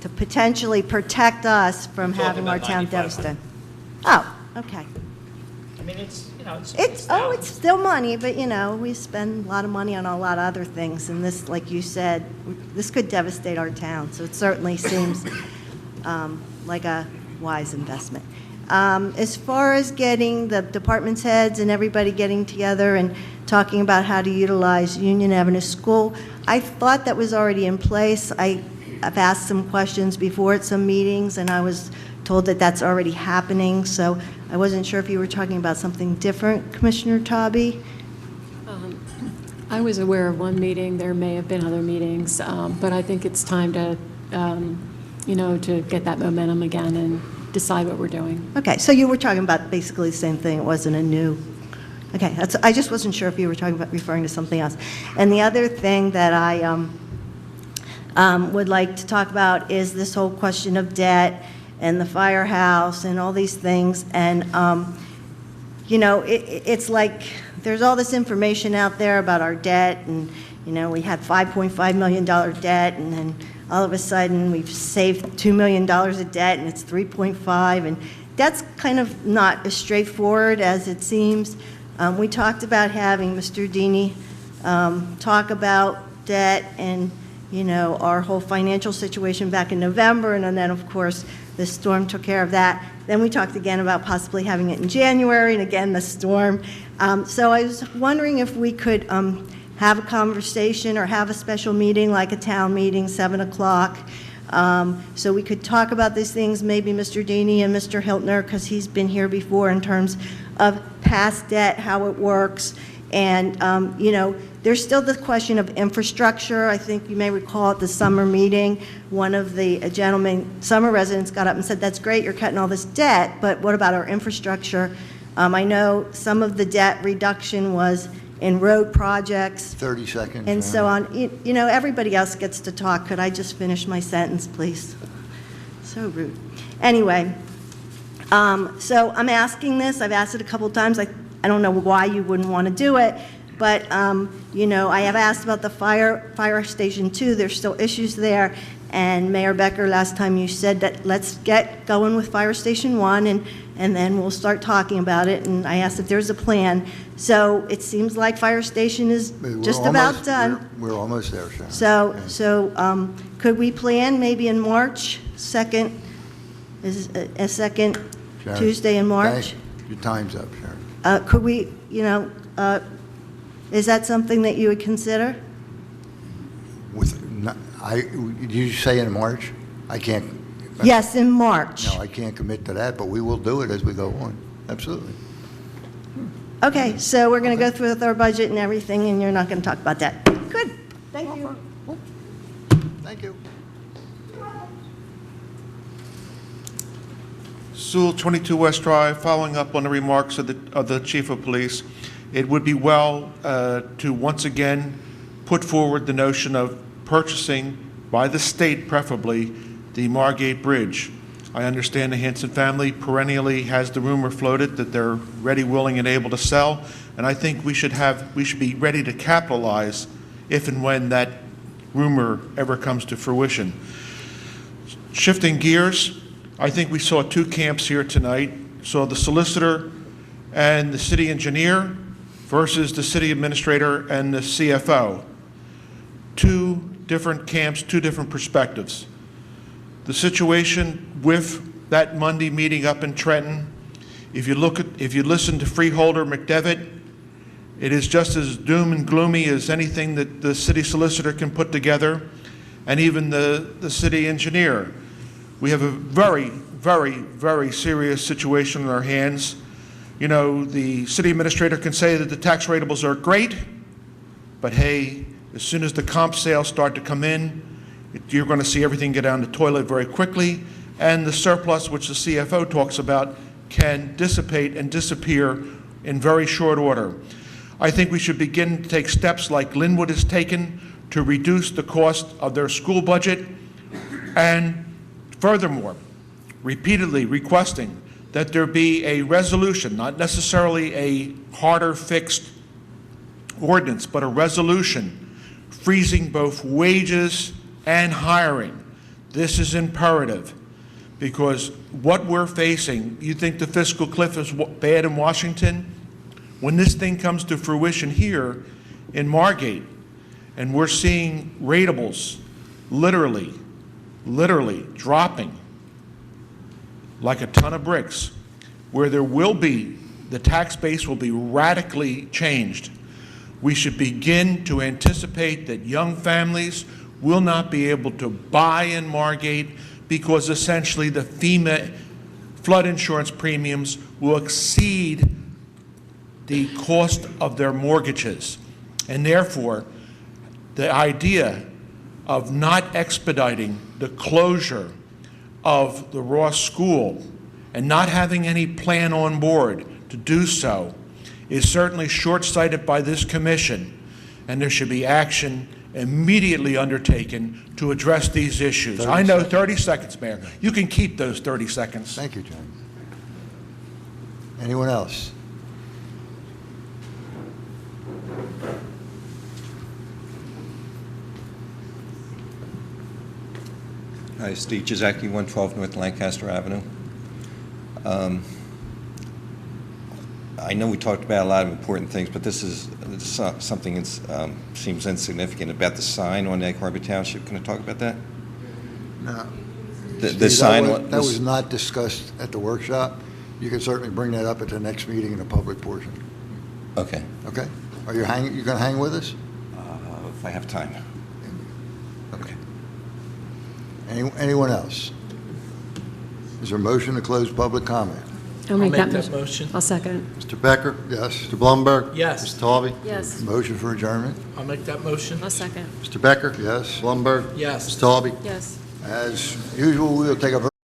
to potentially protect us from We're talking having our about town 9,500. devastated. Oh, okay. I mean, it's It's still money, but, we spend a lot of money on a lot of other things, and this, like you said, this could devastate our town, so it certainly seems like a wise investment. As far as getting the department's heads and everybody getting together and talking about how to utilize Union Avenue School, I thought that was already in place. I've asked some questions before at some meetings, and I was told that that's already happening, so I wasn't sure if you were talking about something different, Commissioner Tobey? I was aware of one meeting. There may have been other meetings, but I think it's time to, to get that momentum again and decide what we're doing. Okay, so you were talking about basically the same thing. It wasn't a new. Okay, I just wasn't sure if you were talking about referring to something else. And the other thing that I would like to talk about is this whole question of debt and the firehouse and all these things. And it's like there's all this information out there about our debt, and we had $5.5 million debt, and then all of a sudden we've saved $2 million of debt, and it's 3.5, and that's kind of not as straightforward as it seems. We talked about having Mr. Dini talk about debt and our whole financial situation back in November, and then of course the storm took care of that. Then we talked again about possibly having it in January, and again the storm. So I was wondering if we could have a conversation or have a special meeting, like a town meeting, 7 o'clock, so we could talk about these things, maybe Mr. Dini and Mr. Hiltner, because he's been here before in terms of past debt, how it works, and, there's still the question of infrastructure. I think you may recall at the summer meeting, one of the summer residents got up and said, that's great, you're cutting all this debt, but what about our infrastructure? I know some of the debt reduction was in road projects. 30 seconds. And so on. Everybody else gets to talk. Could I just finish my sentence, please? So rude. Anyway, so I'm asking this. I've asked it a couple of times. I don't know why you wouldn't want to do it, but, I have asked about the fire station too. There's still issues there. And Mayor Becker, last time you said that let's get going with Fire Station 1 and then we'll start talking about it. And I asked if there's a plan. So it seems like Fire Station is just about done. We're almost there, Sharon. So could we plan maybe in March, second Sharon, Tuesday in March? Your time's up, Sharon. Could we, is that something that you would consider? Did you say in March? I can't. Yes, in March. No, I can't commit to that, but we will do it as we go on. Absolutely. Okay, so we're going to go through with our budget and everything, and you're not going to talk about that. Good. Thank you. Thank you. Sewell, 22 West Drive, following up on the remarks of the Chief of Police, it would be well to once again put forward the notion of purchasing, by the state preferably, the Margate Bridge. I understand the Hanson family perennially has the rumor floated that they're ready, willing, and able to sell, and I think we should be ready to capitalize if and when that rumor ever comes to fruition. Shifting gears, I think we saw two camps here tonight. Saw the solicitor and the city engineer versus the city administrator and the CFO. Two different camps, two different perspectives. The situation with that Monday meeting up in Trenton, if you listen to Freeholder McDevitt, it is just as doom and gloomy as anything that the city solicitor can put together, and even the city engineer. We have a very, very, very serious situation in our hands. The city administrator can say that the tax rateables are great, but hey, as soon as the comp sales start to come in, you're going to see everything get down the toilet very quickly, and the surplus, which the CFO talks about, can dissipate and disappear in very short order. I think we should begin to take steps like Linwood has taken to reduce the cost of their school budget, and furthermore, repeatedly requesting that there be a resolution, not necessarily a harder fixed ordinance, but a resolution freezing both wages and hiring. This is imperative because what we're facing, you think the fiscal cliff is bad in Washington? When this thing comes to fruition here in Margate, and we're seeing rateables literally dropping like a ton of bricks, where the tax base will be radically changed, we should begin to anticipate that young families will not be able to buy in Margate because essentially the FEMA flood insurance premiums will exceed the cost of their mortgages. And therefore, the idea of not expediting the closure of the Ross School and not having any plan on board to do so is certainly short-sighted by this commission, and there should be action immediately undertaken to address these issues. I know 30 seconds, Mayor. You can keep those 30 seconds. Thank you, John. Anyone else? Hi, Steve Giesecke, 112 North Lancaster Avenue. I know we talked about a lot of important things, but this is something that seems insignificant about the sign on Egg Harbor Township. Can I talk about that? No. The Steve, sign that was not discussed at the workshop. You can certainly bring that up at the next meeting in the public portion. Okay. Okay? Are you going to hang with us? If I have time. Okay. Anyone else? Is there a motion to close public comment? I'll make that motion. I'll second. Mr. Becker? Yes. Mr. Blumberg? Yes. Mr. Talby? Yes. Motion for adjournment? I'll make that motion. I'll second. Mr. Becker? Yes. Blumberg? Yes. Mr. Talby? Yes. As usual, we'll take a very